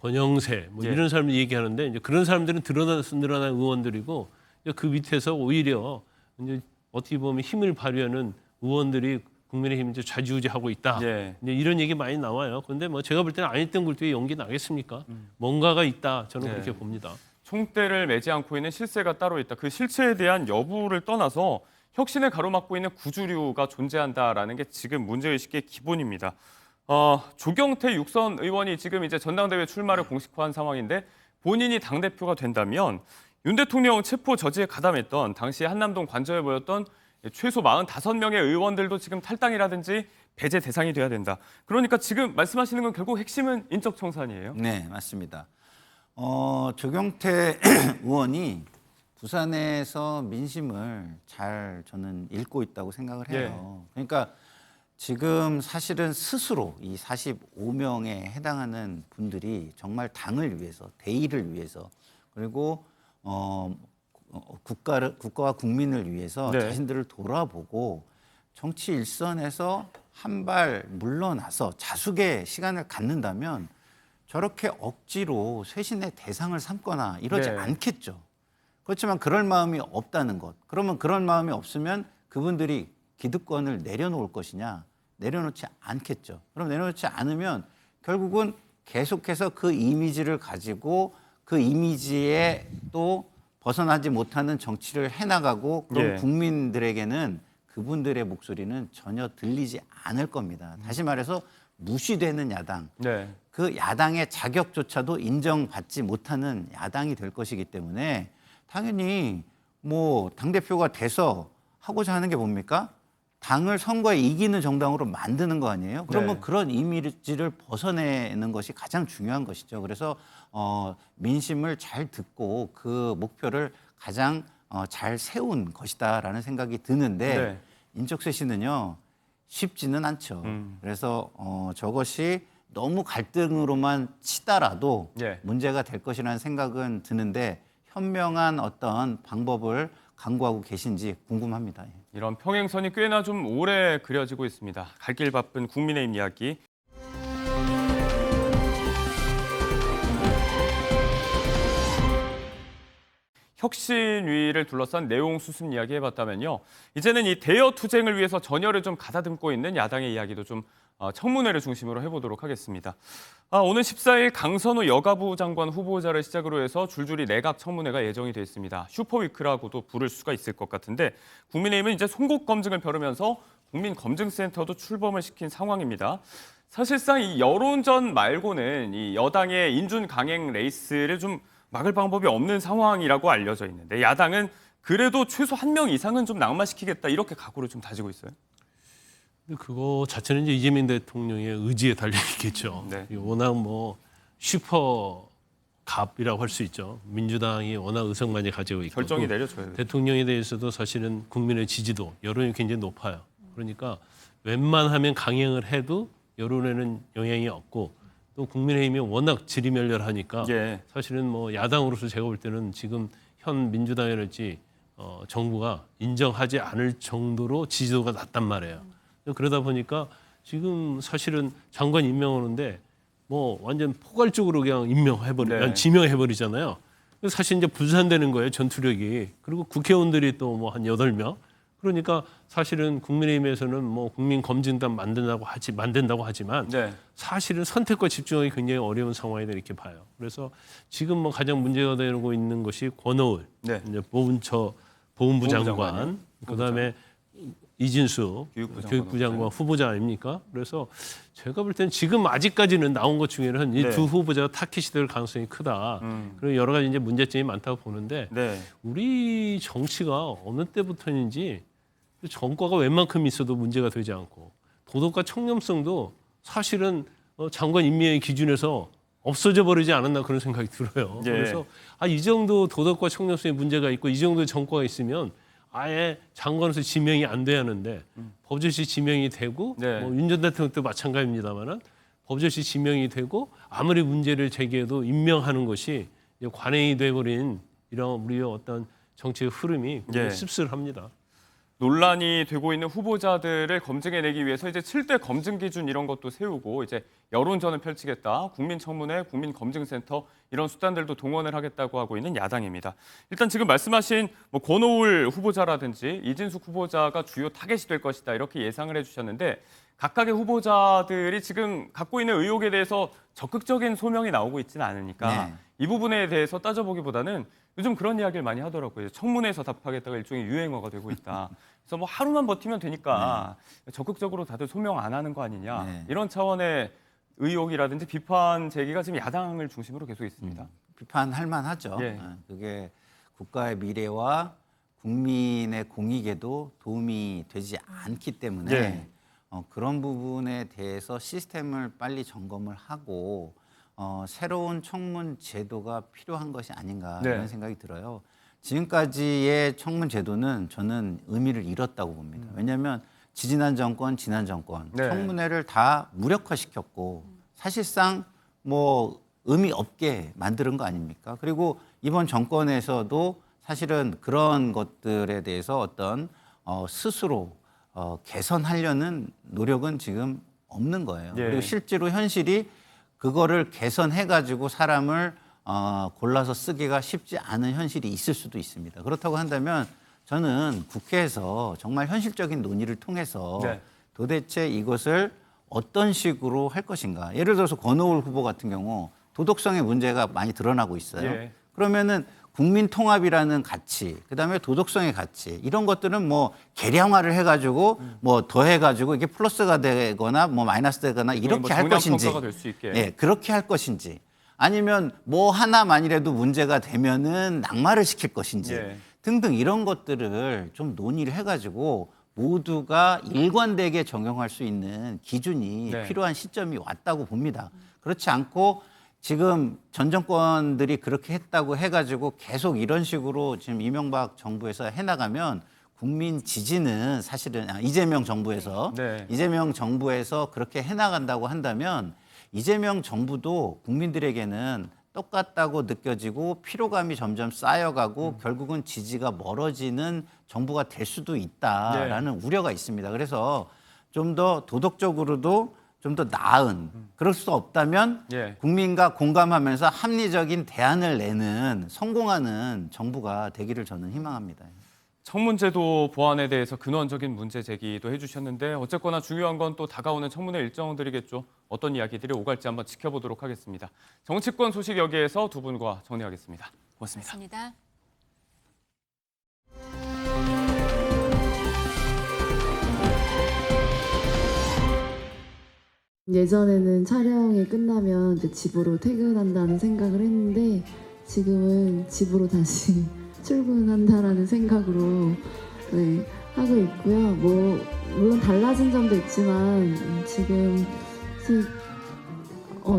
권영세 뭐 예. 이런 사람들 얘기하는데 이제 그런 사람들은 늘어난 의원들이고 이제 그 밑에서 오히려 이제 어떻게 보면 힘을 발휘하는 의원들이 국민의힘 이제 좌지우지하고 있다. 예. 이제 이런 얘기 많이 나와요. 그런데 뭐 제가 볼 때는 안일등 굴뚝에 연기 나겠습니까? 뭔가가 있다. 저는 네. 그렇게 봅니다. 총대를 매지 않고 있는 실세가 따로 있다. 그 실체에 대한 여부를 떠나서 혁신을 가로막고 있는 구주류가 존재한다라는 게 지금 문제의식의 기본입니다. 조경태 육선 의원이 지금 이제 전당대회 출마를 공식화한 상황인데 본인이 당대표가 된다면 윤 대통령 체포 저지에 가담했던 당시 한남동 관저에 모였던 최소 45명의 의원들도 지금 탈당이라든지 배제 대상이 돼야 된다. 그러니까 지금 말씀하시는 건 결국 핵심은 인적 청산이에요. 네, 맞습니다. 조경태 의원이 부산에서 민심을 잘 저는 읽고 있다고 생각을 해요. 그러니까 지금 사실은 스스로 이 45명에 해당하는 분들이 정말 당을 위해서, 대의를 위해서, 그리고 국가와 국민을 위해서 자신들을 돌아보고 정치 일선에서 한 발 물러나서 자숙의 시간을 갖는다면 저렇게 억지로 쇄신의 대상을 삼거나 이러지 않겠죠. 그렇지만 그럴 마음이 없다는 것. 그러면 그런 마음이 없으면 그분들이 기득권을 내려놓을 것이냐? 내려놓지 않겠죠. 그럼 내려놓지 않으면 결국은 계속해서 그 이미지를 가지고 그 이미지에 또 벗어나지 못하는 정치를 해나가고 그럼 국민들에게는 그분들의 목소리는 전혀 들리지 않을 겁니다. 다시 말해서 무시되는 야당, 그 야당의 자격조차도 인정받지 못하는 야당이 될 것이기 때문에 당연히 뭐 당대표가 돼서 하고자 하는 게 뭡니까? 당을 선거에 이기는 정당으로 만드는 거 아니에요? 그러면 그런 이미지를 벗어내는 것이 가장 중요한 것이죠. 그래서 민심을 잘 듣고 그 목표를 가장 잘 세운 것이다라는 생각이 드는데 인적쇄신은요 쉽지는 않죠. 그래서 저것이 너무 갈등으로만 치더라도 문제가 될 것이라는 생각은 드는데 현명한 어떤 방법을 강구하고 계신지 궁금합니다. 이런 평행선이 꽤나 좀 오래 그려지고 있습니다. 갈 길 바쁜 국민의힘 이야기. 혁신위를 둘러싼 내용 수습 이야기 해봤다면요. 이제는 이 대여 투쟁을 위해서 전열을 좀 가다듬고 있는 야당의 이야기도 좀 청문회를 중심으로 해보도록 하겠습니다. 오늘 14일 강선우 여가부 장관 후보자를 시작으로 해서 줄줄이 내각 청문회가 예정이 돼 있습니다. 슈퍼위크라고도 부를 수가 있을 것 같은데 국민의힘은 이제 송곳 검증을 벼르면서 국민검증센터도 출범을 시킨 상황입니다. 사실상 이 여론전 말고는 이 여당의 인준 강행 레이스를 좀 막을 방법이 없는 상황이라고 알려져 있는데 야당은 그래도 최소 한 명 이상은 좀 낙마시키겠다 이렇게 각오를 좀 다지고 있어요. 근데 그거 자체는 이제 이재명 대통령의 의지에 달려 있겠죠. 워낙 뭐 슈퍼 갑이라고 할 수 있죠. 민주당이 워낙 의석 많이 가지고 있고 결정이 내려져요. 대통령에 대해서도 사실은 국민의 지지도 여론이 굉장히 높아요. 그러니까 웬만하면 강행을 해도 여론에는 영향이 없고 또 국민의힘이 워낙 지리멸렬하니까 사실은 뭐 야당으로서 제가 볼 때는 지금 현 민주당이랄지 정부가 인정하지 않을 정도로 지지도가 낮단 말이에요. 그러다 보니까 지금 사실은 장관 임명하는데 뭐 완전 포괄적으로 그냥 그냥 지명해버리잖아요. 사실 이제 분산되는 거예요, 전투력이. 그리고 국회의원들이 또 뭐 한 8명. 그러니까 사실은 국민의힘에서는 뭐 국민검증단 만든다고 하지만 사실은 선택과 집중하기 굉장히 어려운 상황이다 이렇게 봐요. 그래서 지금 뭐 가장 문제가 되고 있는 것이 권오을 이제 보훈부 장관, 그다음에 이진수 교육부 장관 후보자 아닙니까? 그래서 제가 볼 때는 지금 아직까지는 나온 것 중에는 이 두 후보자가 타깃이 될 가능성이 크다. 그리고 여러 가지 이제 문제점이 많다고 보는데 우리 정치가 어느 때부터인지 정과가 웬만큼 있어도 문제가 되지 않고 도덕과 청렴성도 사실은 장관 임명의 기준에서 없어져 버리지 않았나 그런 생각이 들어요. 그래서 이 정도 도덕과 청렴성에 문제가 있고 이 정도 정과가 있으면 아예 장관으로서 지명이 안 돼야 하는데 법조시 지명이 되고 뭐 윤 전 대통령도 마찬가지입니다만은 법조시 지명이 되고 아무리 문제를 제기해도 임명하는 것이 관행이 돼버린 이런 우리의 어떤 정치의 흐름이 씁쓸합니다. 논란이 되고 있는 후보자들을 검증해내기 위해서 이제 7대 검증 기준 이런 것도 세우고 이제 여론전을 펼치겠다, 국민청문회, 국민검증센터 이런 수단들도 동원을 하겠다고 하고 있는 야당입니다. 일단 지금 말씀하신 뭐 권오을 후보자라든지 이진숙 후보자가 주요 타겟이 될 것이다 이렇게 예상을 해주셨는데 각각의 후보자들이 지금 갖고 있는 의혹에 대해서 적극적인 소명이 나오고 있지는 않으니까 이 부분에 대해서 따져보기보다는 요즘 그런 이야기를 많이 하더라고요. 청문회에서 답하겠다가 일종의 유행어가 되고 있다. 그래서 뭐 하루만 버티면 되니까 적극적으로 다들 소명 안 하는 거 아니냐. 이런 차원의 의혹이라든지 비판 제기가 지금 야당을 중심으로 계속 있습니다. 비판할 만하죠. 그게 국가의 미래와 국민의 공익에도 도움이 되지 않기 때문에 그런 부분에 대해서 시스템을 빨리 점검을 하고 새로운 청문 제도가 필요한 것이 아닌가 이런 생각이 들어요. 지금까지의 청문 제도는 저는 의미를 잃었다고 봅니다. 왜냐하면 지난 정권 네. 청문회를 다 무력화시켰고 사실상 뭐 의미 없게 만드는 거 아닙니까? 그리고 이번 정권에서도 사실은 그런 것들에 대해서 어떤 스스로 개선하려는 노력은 지금 없는 거예요. 예. 그리고 실제로 현실이 그거를 개선해가지고 사람을 골라서 쓰기가 쉽지 않은 현실이 있을 수도 있습니다. 그렇다고 한다면 저는 국회에서 정말 현실적인 논의를 통해서 네. 도대체 이것을 어떤 식으로 할 것인가. 예를 들어서 권오울 후보 같은 경우 도덕성의 문제가 많이 드러나고 있어요. 예. 그러면은 국민 통합이라는 가치, 그다음에 도덕성의 가치 이런 것들은 뭐 계량화를 해가지고 뭐 더해가지고 이게 플러스가 되거나 뭐 마이너스 되거나 이렇게 할 것인지, 평가가 될 수 있게. 예, 그렇게 할 것인지, 아니면 뭐 하나만이라도 문제가 되면은 낙마를 시킬 것인지 예. 등등 이런 것들을 좀 논의를 해가지고 모두가 일관되게 적용할 수 있는 기준이 네. 필요한 시점이 왔다고 봅니다. 그렇지 않고 지금 전 정권들이 그렇게 했다고 해가지고 계속 이런 식으로 지금 이명박 정부에서 해나가면 국민 지지는 사실은 이재명 정부에서 네. 이재명 정부에서 그렇게 해나간다고 한다면 이재명 정부도 국민들에게는 똑같다고 느껴지고 피로감이 점점 쌓여가고 결국은 지지가 멀어지는 정부가 될 수도 있다라는 우려가 있습니다. 그래서 좀 더 도덕적으로도 좀 더 나은, 그럴 수 없다면 예. 국민과 공감하면서 합리적인 대안을 내는 성공하는 정부가 되기를 저는 희망합니다. 청문제도 보완에 대해서 근원적인 문제 제기도 해주셨는데 어쨌거나 중요한 건 또 다가오는 청문회 일정들이겠죠. 어떤 이야기들이 오갈지 한번 지켜보도록 하겠습니다. 정치권 소식 여기에서 두 분과 정리하겠습니다. 고맙습니다. 고맙습니다. 예전에는 촬영이 끝나면 이제 집으로 퇴근한다는 생각을 했는데 지금은 집으로 다시 출근한다라는 생각으로 네, 하고 있고요. 뭐 물론 달라진 점도 있지만 지금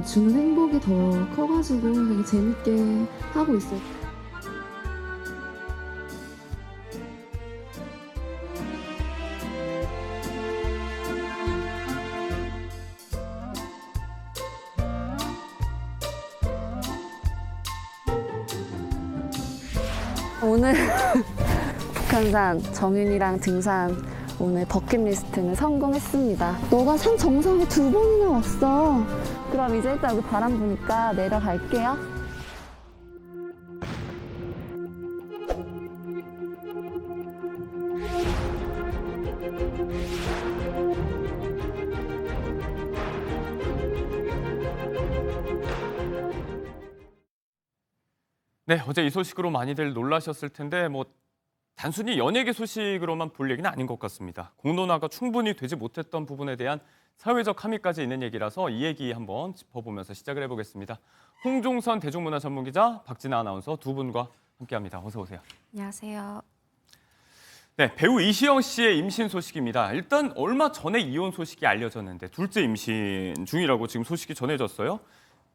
주는 행복이 더 커가지고 되게 재밌게 하고 있어요. 오늘 북한산 정윤이랑 등산 오늘 버킷리스트는 성공했습니다. 너가 산 정상에 2번이나 왔어. 그럼 이제 일단 여기 바람 부니까 내려갈게요. 네, 어제 이 소식으로 많이들 놀라셨을 텐데 뭐 단순히 연예계 소식으로만 볼 얘기는 아닌 것 같습니다. 공론화가 충분히 되지 못했던 부분에 대한 사회적 함의까지 있는 얘기라서 이 얘기 한번 짚어보면서 시작을 해보겠습니다. 홍종선 대중문화 전문기자, 박진아 아나운서 두 분과 함께합니다. 어서 오세요. 안녕하세요. 네, 배우 이시영 씨의 임신 소식입니다. 일단 얼마 전에 이혼 소식이 알려졌는데 둘째 임신 중이라고 지금 소식이 전해졌어요.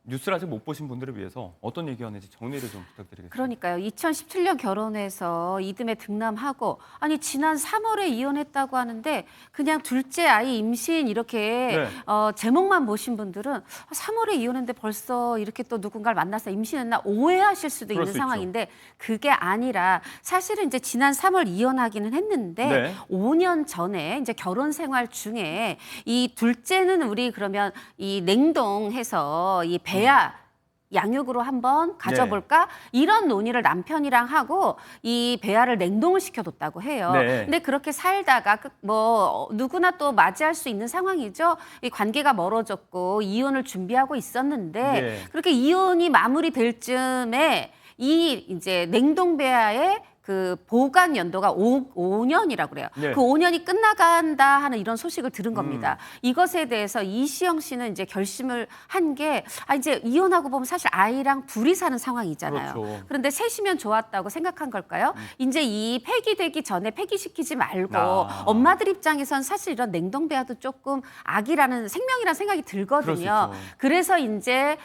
뉴스를 아직 못 보신 분들을 위해서 어떤 얘기였는지 정리를 좀 부탁드리겠습니다. 그러니까요. 2017년 결혼해서 이듬해 등남하고 아니 지난 3월에 이혼했다고 하는데 그냥 둘째 아이 임신 이렇게 제목만 보신 분들은 3월에 이혼했는데 벌써 이렇게 또 누군가를 만나서 임신했나 오해하실 수도 있는 상황인데 그게 아니라 사실은 이제 지난 3월 이혼하기는 했는데 5년 전에 이제 결혼 생활 중에 이 둘째는 우리 그러면 이 냉동해서 이 배아 양육으로 한번 가져볼까? 이런 논의를 남편이랑 하고 이 배아를 냉동을 시켜뒀다고 해요. 근데 그렇게 살다가 뭐 누구나 또 맞이할 수 있는 상황이죠. 이 관계가 멀어졌고 이혼을 준비하고 있었는데 그렇게 이혼이 마무리될 즈음에 이 이제 냉동 배아에 그 보관 연도가 5년이라고 그래요. 네. 그 5년이 끝나간다 하는 이런 소식을 들은 겁니다. 이것에 대해서 이시영 씨는 이제 결심을 한 게 이제 이혼하고 보면 사실 아이랑 둘이 사는 상황이잖아요. 그렇죠. 그런데 셋이면 좋았다고 생각한 걸까요? 이제 이 폐기되기 전에 폐기시키지 말고 엄마들 입장에선 사실 이런 냉동배아도 조금 악이라는 생명이라는 생각이 들거든요. 그래서 이제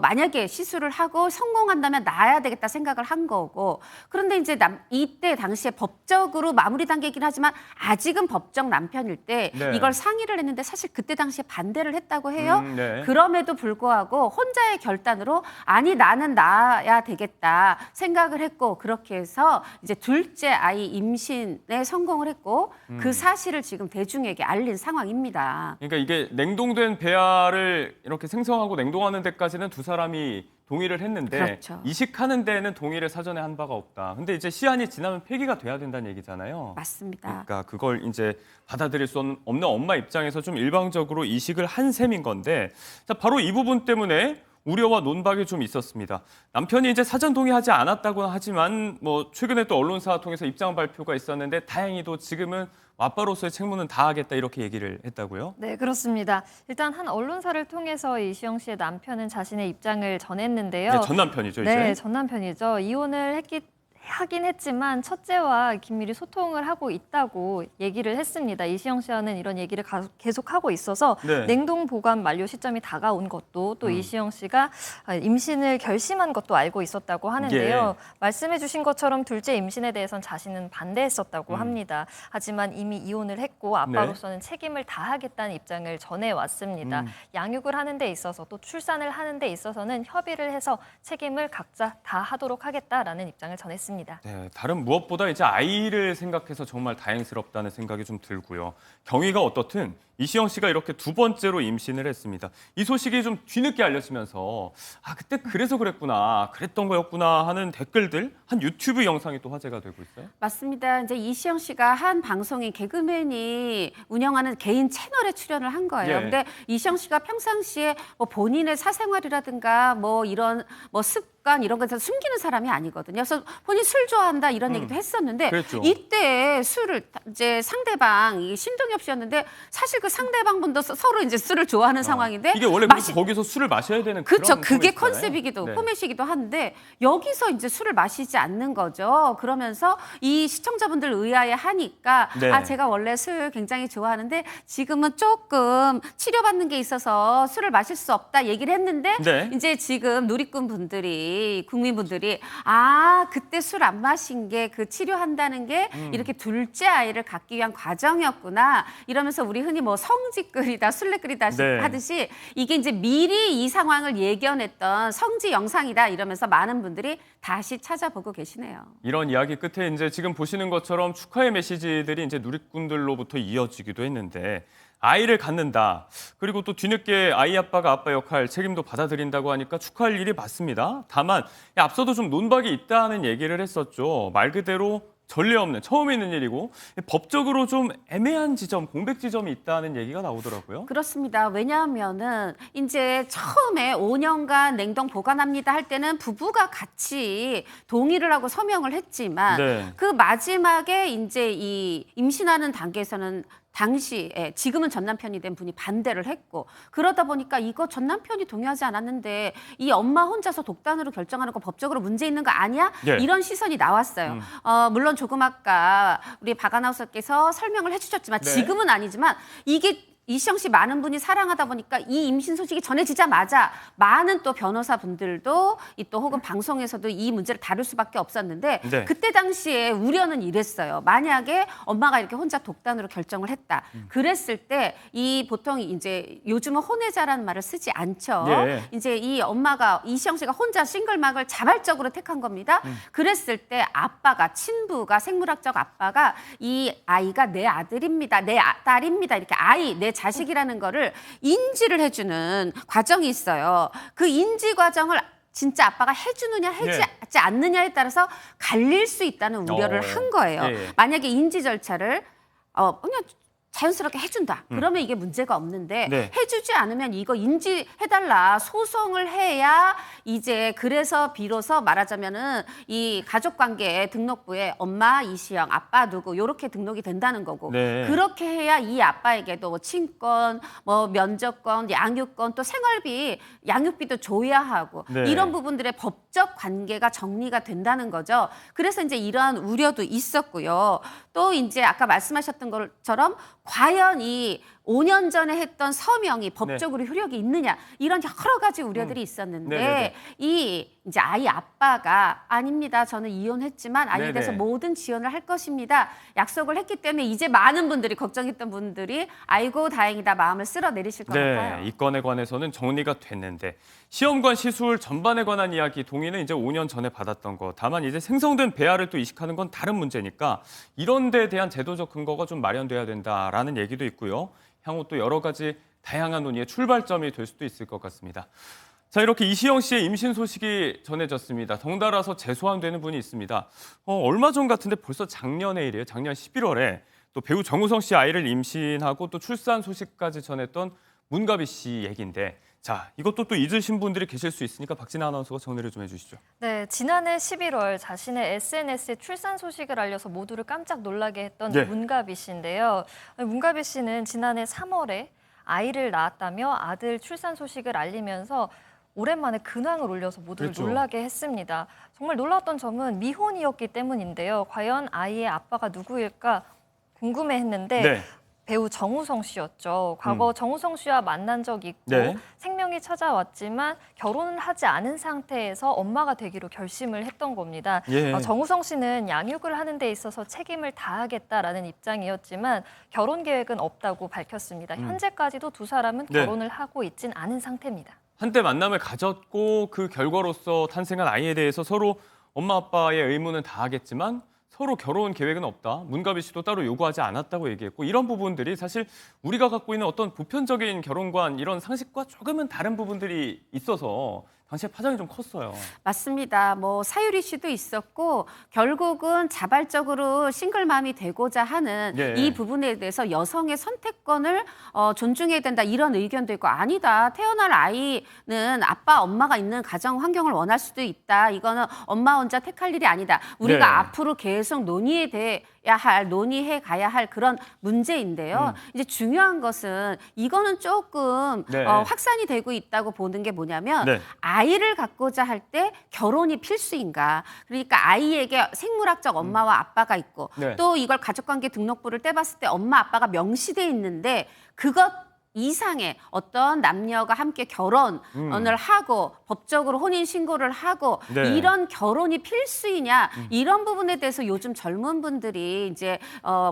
만약에 시술을 하고 성공한다면 낳아야 되겠다 생각을 한 거고 그런데 이제 이때 당시에 법적으로 마무리 단계이긴 하지만 아직은 법적 남편일 때 네. 이걸 상의를 했는데 사실 그때 당시에 반대를 했다고 해요. 네. 그럼에도 불구하고 혼자의 결단으로 아니 나는 낳아야 되겠다 생각을 했고 그렇게 해서 이제 둘째 아이 임신에 성공을 했고 그 사실을 지금 대중에게 알린 상황입니다. 그러니까 이게 냉동된 배아를 이렇게 생성하고 냉동하는 데까지는 두 사람이 동의를 했는데 그렇죠. 이식하는 데는 동의를 사전에 한 바가 없다. 근데 이제 시한이 지나면 폐기가 돼야 된다는 얘기잖아요. 맞습니다. 그러니까 그걸 이제 받아들일 수 없는 엄마 입장에서 좀 일방적으로 이식을 한 셈인 건데 자, 바로 이 부분 때문에 우려와 논박이 좀 있었습니다. 남편이 이제 사전 동의하지 않았다고 하지만 뭐 최근에 또 언론사 통해서 입장 발표가 있었는데 다행히도 지금은 아빠로서의 책무는 다하겠다 이렇게 얘기를 했다고요? 네, 그렇습니다. 일단 한 언론사를 통해서 이시영 씨의 남편은 자신의 입장을 전했는데요. 네, 전 남편이죠, 이제. 네, 전 남편이죠. 이혼을 하긴 했지만 첫째와 긴밀히 소통을 하고 있다고 얘기를 했습니다. 이시영 씨와는 이런 얘기를 계속하고 있어서 네. 냉동 보관 만료 시점이 다가온 것도 또 이시영 씨가 임신을 결심한 것도 알고 있었다고 하는데요. 말씀해 주신 것처럼 둘째 임신에 대해선 자신은 반대했었다고 합니다. 하지만 이미 이혼을 했고 아빠로서는 책임을 다하겠다는 입장을 전해왔습니다. 양육을 하는 데 있어서 또 출산을 하는 데 있어서는 협의를 해서 책임을 각자 다 하도록 하겠다라는 입장을 전했습니다. 네, 다른 무엇보다 이제 아이를 생각해서 정말 다행스럽다는 생각이 좀 들고요. 경위가 어떻든 이시영 씨가 이렇게 두 번째로 임신을 했습니다. 이 소식이 좀 뒤늦게 알려지면서 그때 그래서 그랬구나, 그랬던 거였구나 하는 댓글들 한 유튜브 영상이 또 화제가 되고 있어요. 맞습니다. 이제 이시영 씨가 한 방송인 개그맨이 운영하는 개인 채널에 출연을 한 거예요. 예. 근데 이시영 씨가 평상시에 뭐 본인의 사생활이라든가 뭐 이런 뭐 습관 이런 것을 숨기는 사람이 아니거든요. 그래서 본인 술 좋아한다 이런 얘기도 했었는데 그랬죠. 이때 술을 이제 상대방 신동엽 씨였는데 사실 그 상대방 분도 서로 이제 술을 좋아하는 상황인데 이게 원래 거기서 술을 마셔야 되는 그렇죠. 그런 그게 포맷이잖아요. 컨셉이기도 네. 포맷이기도 한데 여기서 이제 술을 마시지 않는 거죠. 그러면서 이 시청자분들 의아해 하니까 네. 제가 원래 술 굉장히 좋아하는데 지금은 조금 치료받는 게 있어서 술을 마실 수 없다 얘기를 했는데 네. 이제 지금 누리꾼 분들이 국민분들이 그때 술 안 마신 게 그 치료한다는 게 이렇게 둘째 아이를 갖기 위한 과정이었구나 이러면서 우리 흔히 뭐 성지 끓이다 술래 끓이다 네. 하듯이 이게 이제 미리 이 상황을 예견했던 성지 영상이다 이러면서 많은 분들이 다시 찾아보고 계시네요. 이런 이야기 끝에 이제 지금 보시는 것처럼 축하의 메시지들이 이제 누리꾼들로부터 이어지기도 했는데 아이를 갖는다. 그리고 또 뒤늦게 아이 아빠가 아빠 역할 책임도 받아들인다고 하니까 축하할 일이 맞습니다. 다만 앞서도 좀 논박이 있다는 얘기를 했었죠. 말 그대로 전례 없는 처음 있는 일이고 법적으로 좀 애매한 지점, 공백 지점이 있다는 얘기가 나오더라고요. 그렇습니다. 왜냐하면은 이제 처음에 5년간 냉동 보관합니다 할 때는 부부가 같이 동의를 하고 서명을 했지만 네. 그 마지막에 이제 이 임신하는 단계에서는 당시에 지금은 전 남편이 된 분이 반대를 했고 그러다 보니까 이거 전 남편이 동의하지 않았는데 이 엄마 혼자서 독단으로 결정하는 거 법적으로 문제 있는 거 아니야? 예. 이런 시선이 나왔어요. 물론 조금 아까 우리 박 아나운서께서 설명을 해주셨지만 네. 지금은 아니지만 이게 이시영 씨 많은 분이 사랑하다 보니까 이 임신 소식이 전해지자마자 많은 또 변호사분들도 또 혹은 방송에서도 이 문제를 다룰 수밖에 없었는데 네. 그때 당시에 우려는 이랬어요. 만약에 엄마가 이렇게 혼자 독단으로 결정을 했다. 그랬을 때 이 보통 이제 요즘은 혼외자라는 말을 쓰지 않죠. 예. 이제 이 엄마가 이시영 씨가 혼자 싱글막을 자발적으로 택한 겁니다. 그랬을 때 아빠가 친부가 생물학적 아빠가 이 아이가 내 아들입니다. 내 딸입니다. 이렇게 내 자식이라는 거를 인지를 해주는 과정이 있어요. 그 인지 과정을 진짜 아빠가 해주느냐 해주지 않느냐에 따라서 갈릴 수 있다는 우려를 한 거예요. 예. 만약에 인지 절차를 그냥 자연스럽게 해준다. 그러면 이게 문제가 없는데 네. 해주지 않으면 이거 인지해달라. 소송을 해야 이제 그래서 비로소 말하자면은 이 가족관계 등록부에 엄마 이시영, 아빠 누구 이렇게 등록이 된다는 거고 네. 그렇게 해야 이 아빠에게도 뭐 친권, 뭐 면접권, 양육권 또 생활비, 양육비도 줘야 하고 네. 이런 부분들의 법적 관계가 정리가 된다는 거죠. 그래서 이제 이러한 우려도 있었고요. 또 이제 아까 말씀하셨던 것처럼 과연 이 5년 전에 했던 서명이 법적으로 효력이 있느냐 이런 여러 가지 우려들이 있었는데 네네네. 이 이제 아이 아빠가 아닙니다. 저는 이혼했지만 아이에 대해서 네네. 모든 지원을 할 것입니다. 약속을 했기 때문에 이제 많은 분들이 걱정했던 분들이 아이고 다행이다 마음을 쓸어내리실 것 같아요. 이 건에 관해서는 정리가 됐는데 시험관 시술 전반에 관한 이야기 동의는 이제 5년 전에 받았던 거. 다만 이제 생성된 배아를 또 이식하는 건 다른 문제니까 이런 데에 대한 제도적 근거가 좀 마련돼야 된다라는 얘기도 있고요. 향후 또 여러 가지 다양한 논의의 출발점이 될 수도 있을 것 같습니다. 자, 이렇게 이시영 씨의 임신 소식이 전해졌습니다. 덩달아서 재소환되는 분이 있습니다. 얼마 전 같은데 벌써 작년의 일이에요. 작년 11월에 또 배우 정우성 씨 아이를 임신하고 또 출산 소식까지 전했던 문가비 씨 얘기인데 자, 이것도 또 잊으신 분들이 계실 수 있으니까 박진아 아나운서가 정리를 좀 해주시죠. 네, 지난해 11월 자신의 SNS에 출산 소식을 알려서 모두를 깜짝 놀라게 했던 네. 문가비 씨인데요. 문가비 씨는 지난해 3월에 아이를 낳았다며 아들 출산 소식을 알리면서 오랜만에 근황을 올려서 모두를 그렇죠. 놀라게 했습니다. 정말 놀라웠던 점은 미혼이었기 때문인데요. 과연 아이의 아빠가 누구일까 궁금해했는데 네. 배우 정우성 씨였죠. 과거 정우성 씨와 만난 적이 있고 네. 생명이 찾아왔지만 결혼을 하지 않은 상태에서 엄마가 되기로 결심을 했던 겁니다. 예. 정우성 씨는 양육을 하는 데 있어서 책임을 다하겠다라는 입장이었지만 결혼 계획은 없다고 밝혔습니다. 현재까지도 두 사람은 네. 결혼을 하고 있진 않은 상태입니다. 한때 만남을 가졌고 그 결과로서 탄생한 아이에 대해서 서로 엄마 아빠의 의무는 다하겠지만 서로 결혼 계획은 없다. 문가비 씨도 따로 요구하지 않았다고 얘기했고 이런 부분들이 사실 우리가 갖고 있는 어떤 보편적인 결혼관 이런 상식과 조금은 다른 부분들이 있어서 당시에 파장이 좀 컸어요. 맞습니다. 뭐 사유리 씨도 있었고 결국은 자발적으로 싱글맘이 되고자 하는 예. 이 부분에 대해서 여성의 선택권을 존중해야 된다 이런 의견도 있고 아니다. 태어날 아이는 아빠 엄마가 있는 가정 환경을 원할 수도 있다. 이거는 엄마 혼자 택할 일이 아니다. 우리가 네. 앞으로 계속 논의해 가야 할 그런 문제인데요. 이제 중요한 것은 이거는 조금 네. 확산이 되고 있다고 보는 게 뭐냐면 네. 아이를 갖고자 할 때 결혼이 필수인가? 그러니까 아이에게 생물학적 엄마와 아빠가 있고 네. 또 이걸 가족관계 등록부를 떼봤을 때 엄마 아빠가 명시돼 있는데 그것 이상의 어떤 남녀가 함께 결혼을 하고 법적으로 혼인 신고를 하고 네. 이런 결혼이 필수이냐 이런 부분에 대해서 요즘 젊은 분들이 이제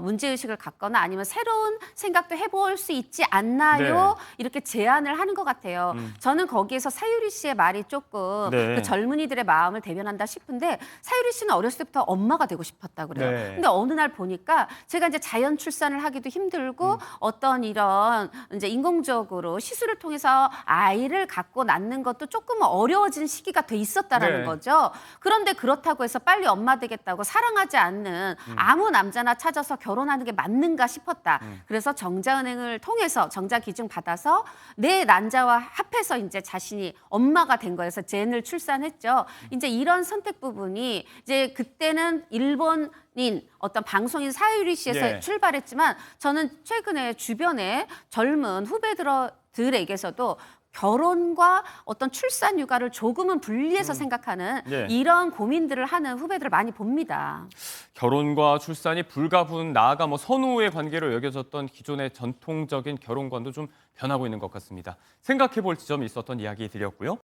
문제의식을 갖거나 아니면 새로운 생각도 해볼 수 있지 않나요? 네. 이렇게 제안을 하는 것 같아요. 저는 거기에서 사유리 씨의 말이 조금 네. 그 젊은이들의 마음을 대변한다 싶은데 사유리 씨는 어렸을 때부터 엄마가 되고 싶었다고 그래요. 네. 근데 어느 날 보니까 제가 이제 자연 출산을 하기도 힘들고 어떤 이런 이제 인공적으로 시술을 통해서 아이를 갖고 낳는 것도 조금 어려워진 시기가 돼 있었다라는 네. 거죠. 그런데 그렇다고 해서 빨리 엄마 되겠다고 사랑하지 않는 아무 남자나 찾아서 결혼하는 게 맞는가 싶었다. 그래서 정자은행을 통해서 정자 기증 받아서 내 난자와 합해서 이제 자신이 엄마가 된 거여서 젠을 출산했죠. 이제 이런 선택 부분이 이제 그때는 일본인 어떤 방송인 사유리 씨에서 네. 출발했지만 저는 최근에 주변에 젊은 후배들에게서도 결혼과 어떤 출산 육아를 조금은 분리해서 생각하는 네. 이런 고민들을 하는 후배들을 많이 봅니다. 결혼과 출산이 불가분 나아가 뭐 선후의 관계로 여겨졌던 기존의 전통적인 결혼관도 좀 변하고 있는 것 같습니다. 생각해 볼 지점이 있었던 이야기 드렸고요.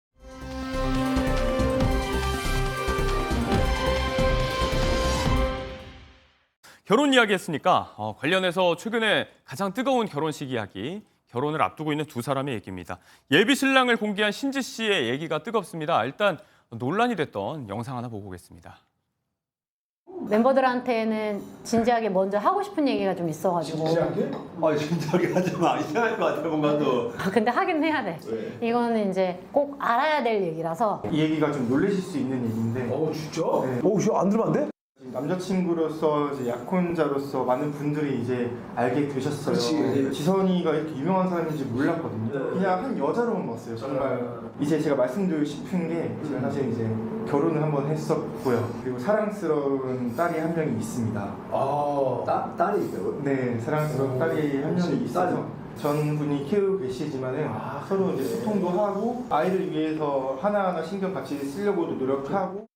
결혼 이야기 했으니까 관련해서 최근에 가장 뜨거운 결혼식 이야기, 결혼을 앞두고 있는 두 사람의 얘기입니다. 예비 신랑을 공개한 신지 씨의 얘기가 뜨겁습니다. 일단 논란이 됐던 영상 하나 보고 오겠습니다. 멤버들한테는 진지하게 먼저 하고 싶은 얘기가 좀 있어가지고. 진지하게? 진지하게 하지 마. 이상할 것 같아, 뭔가 또. 근데 하긴 해야 돼. 왜? 이거는 이제 꼭 알아야 될 얘기라서. 이 얘기가 좀 놀라실 수 있는 얘기인데. 진짜? 네. 안 들으면 안 돼? 남자친구로서 이제 약혼자로서 많은 분들이 이제 알게 되셨어요. 그렇지. 지선이가 이렇게 유명한 사람인지 몰랐거든요. 그냥 한 여자로만 봤어요. 정말 이제 제가 말씀드리고 싶은 게 제가 사실 이제 결혼을 한번 했었고요. 그리고 사랑스러운 딸이 한 명이 있습니다. 딸이 있다고요? 네, 사랑스러운 딸이 한 명이 있어서 전분이 키우고 계시지만은 서로 이제 소통도 하고 아이를 위해서 하나하나 신경 같이 쓰려고도 노력하고.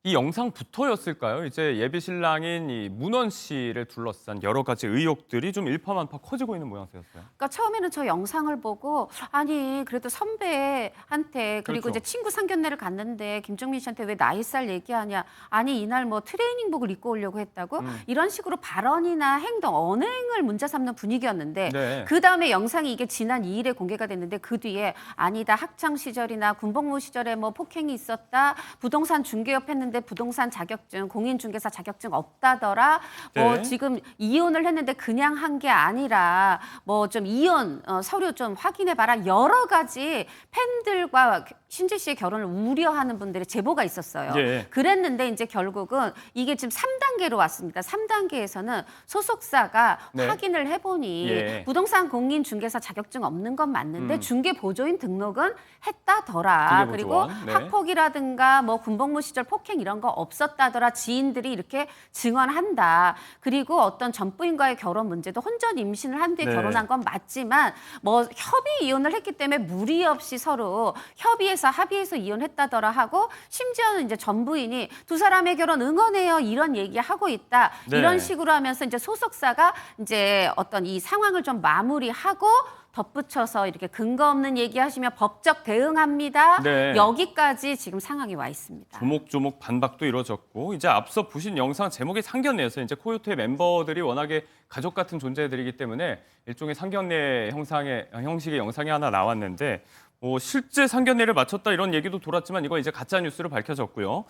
이 영상부터였을까요? 이제 예비 신랑인 이 문원 씨를 둘러싼 여러 가지 의혹들이 좀 일파만파 커지고 있는 모양새였어요. 그러니까 처음에는 저 영상을 보고 아니 그래도 선배한테 그리고 그렇죠. 이제 친구 상견례를 갔는데 김정민 씨한테 왜 나이살 얘기하냐 아니 이날 뭐 트레이닝복을 입고 오려고 했다고 이런 식으로 발언이나 행동 언행을 문제 삼는 분위기였는데 네. 그 다음에 영상이 이게 지난 2일에 공개가 됐는데 그 뒤에 아니다 학창 시절이나 군복무 시절에 뭐 폭행이 있었다 부동산 중개업 했는데 부동산 자격증, 공인중개사 자격증 없다더라. 뭐 네. 지금 이혼을 했는데 그냥 한 게 아니라 뭐 좀 이혼 서류 좀 확인해봐라. 여러 가지 팬들과 신지 씨의 결혼을 우려하는 분들의 제보가 있었어요. 예. 그랬는데 이제 결국은 이게 지금 3단계로 왔습니다. 3단계에서는 소속사가 네. 확인을 해보니 예. 부동산 공인중개사 자격증 없는 건 맞는데 중개보조인 등록은 했다더라. 중개보조원. 그리고 네. 학폭이라든가 뭐 군복무 시절 폭행 이런 거 없었다더라. 지인들이 이렇게 증언한다. 그리고 어떤 전부인과의 결혼 문제도 혼전 임신을 한 뒤에 네. 결혼한 건 맞지만 뭐 협의 이혼을 했기 때문에 무리 없이 서로 협의해서 합의해서 이혼했다더라 하고 심지어는 이제 전부인이 두 사람의 결혼 응원해요 이런 얘기하고 있다. 네. 이런 식으로 하면서 이제 소속사가 이제 어떤 이 상황을 좀 마무리하고 덧붙여서 이렇게 근거 없는 얘기하시면 법적 대응합니다. 네. 여기까지 지금 상황이 와 있습니다. 조목조목 반박도 이뤄졌고 이제 앞서 보신 영상 제목이 상견례에서 이제 코요태의 멤버들이 워낙에 가족 같은 존재들이기 때문에 일종의 상견례 형식의 영상이 하나 나왔는데 뭐 실제 상견례를 마쳤다 이런 얘기도 돌았지만 이거 이제 가짜 뉴스로 밝혀졌고요.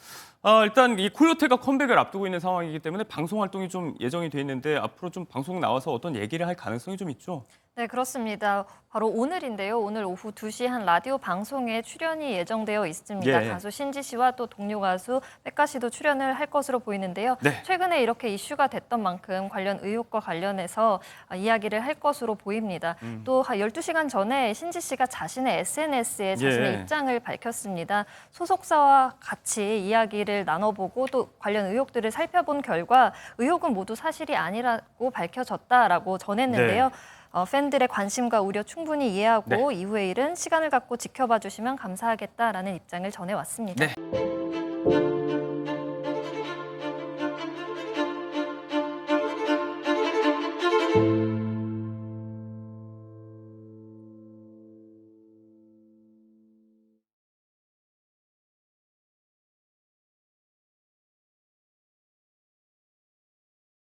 일단 이 코요태가 컴백을 앞두고 있는 상황이기 때문에 방송 활동이 좀 예정이 돼 있는데 앞으로 좀 방송 나와서 어떤 얘기를 할 가능성이 좀 있죠. 네, 그렇습니다. 바로 오늘인데요. 오늘 오후 2시 한 라디오 방송에 출연이 예정되어 있습니다. 예. 가수 신지 씨와 또 동료 가수 백가 씨도 출연을 할 것으로 보이는데요. 네. 최근에 이렇게 이슈가 됐던 만큼 관련 의혹과 관련해서 이야기를 할 것으로 보입니다. 또 12시간 전에 신지 씨가 자신의 SNS에 자신의 예. 입장을 밝혔습니다. 소속사와 같이 이야기를 나눠보고 또 관련 의혹들을 살펴본 결과 의혹은 모두 사실이 아니라고 밝혀졌다라고 전했는데요. 팬들의 관심과 우려 충분히 이해하고 이후의 일은 시간을 갖고 지켜봐 주시면 감사하겠다라는 입장을 전해왔습니다. 네.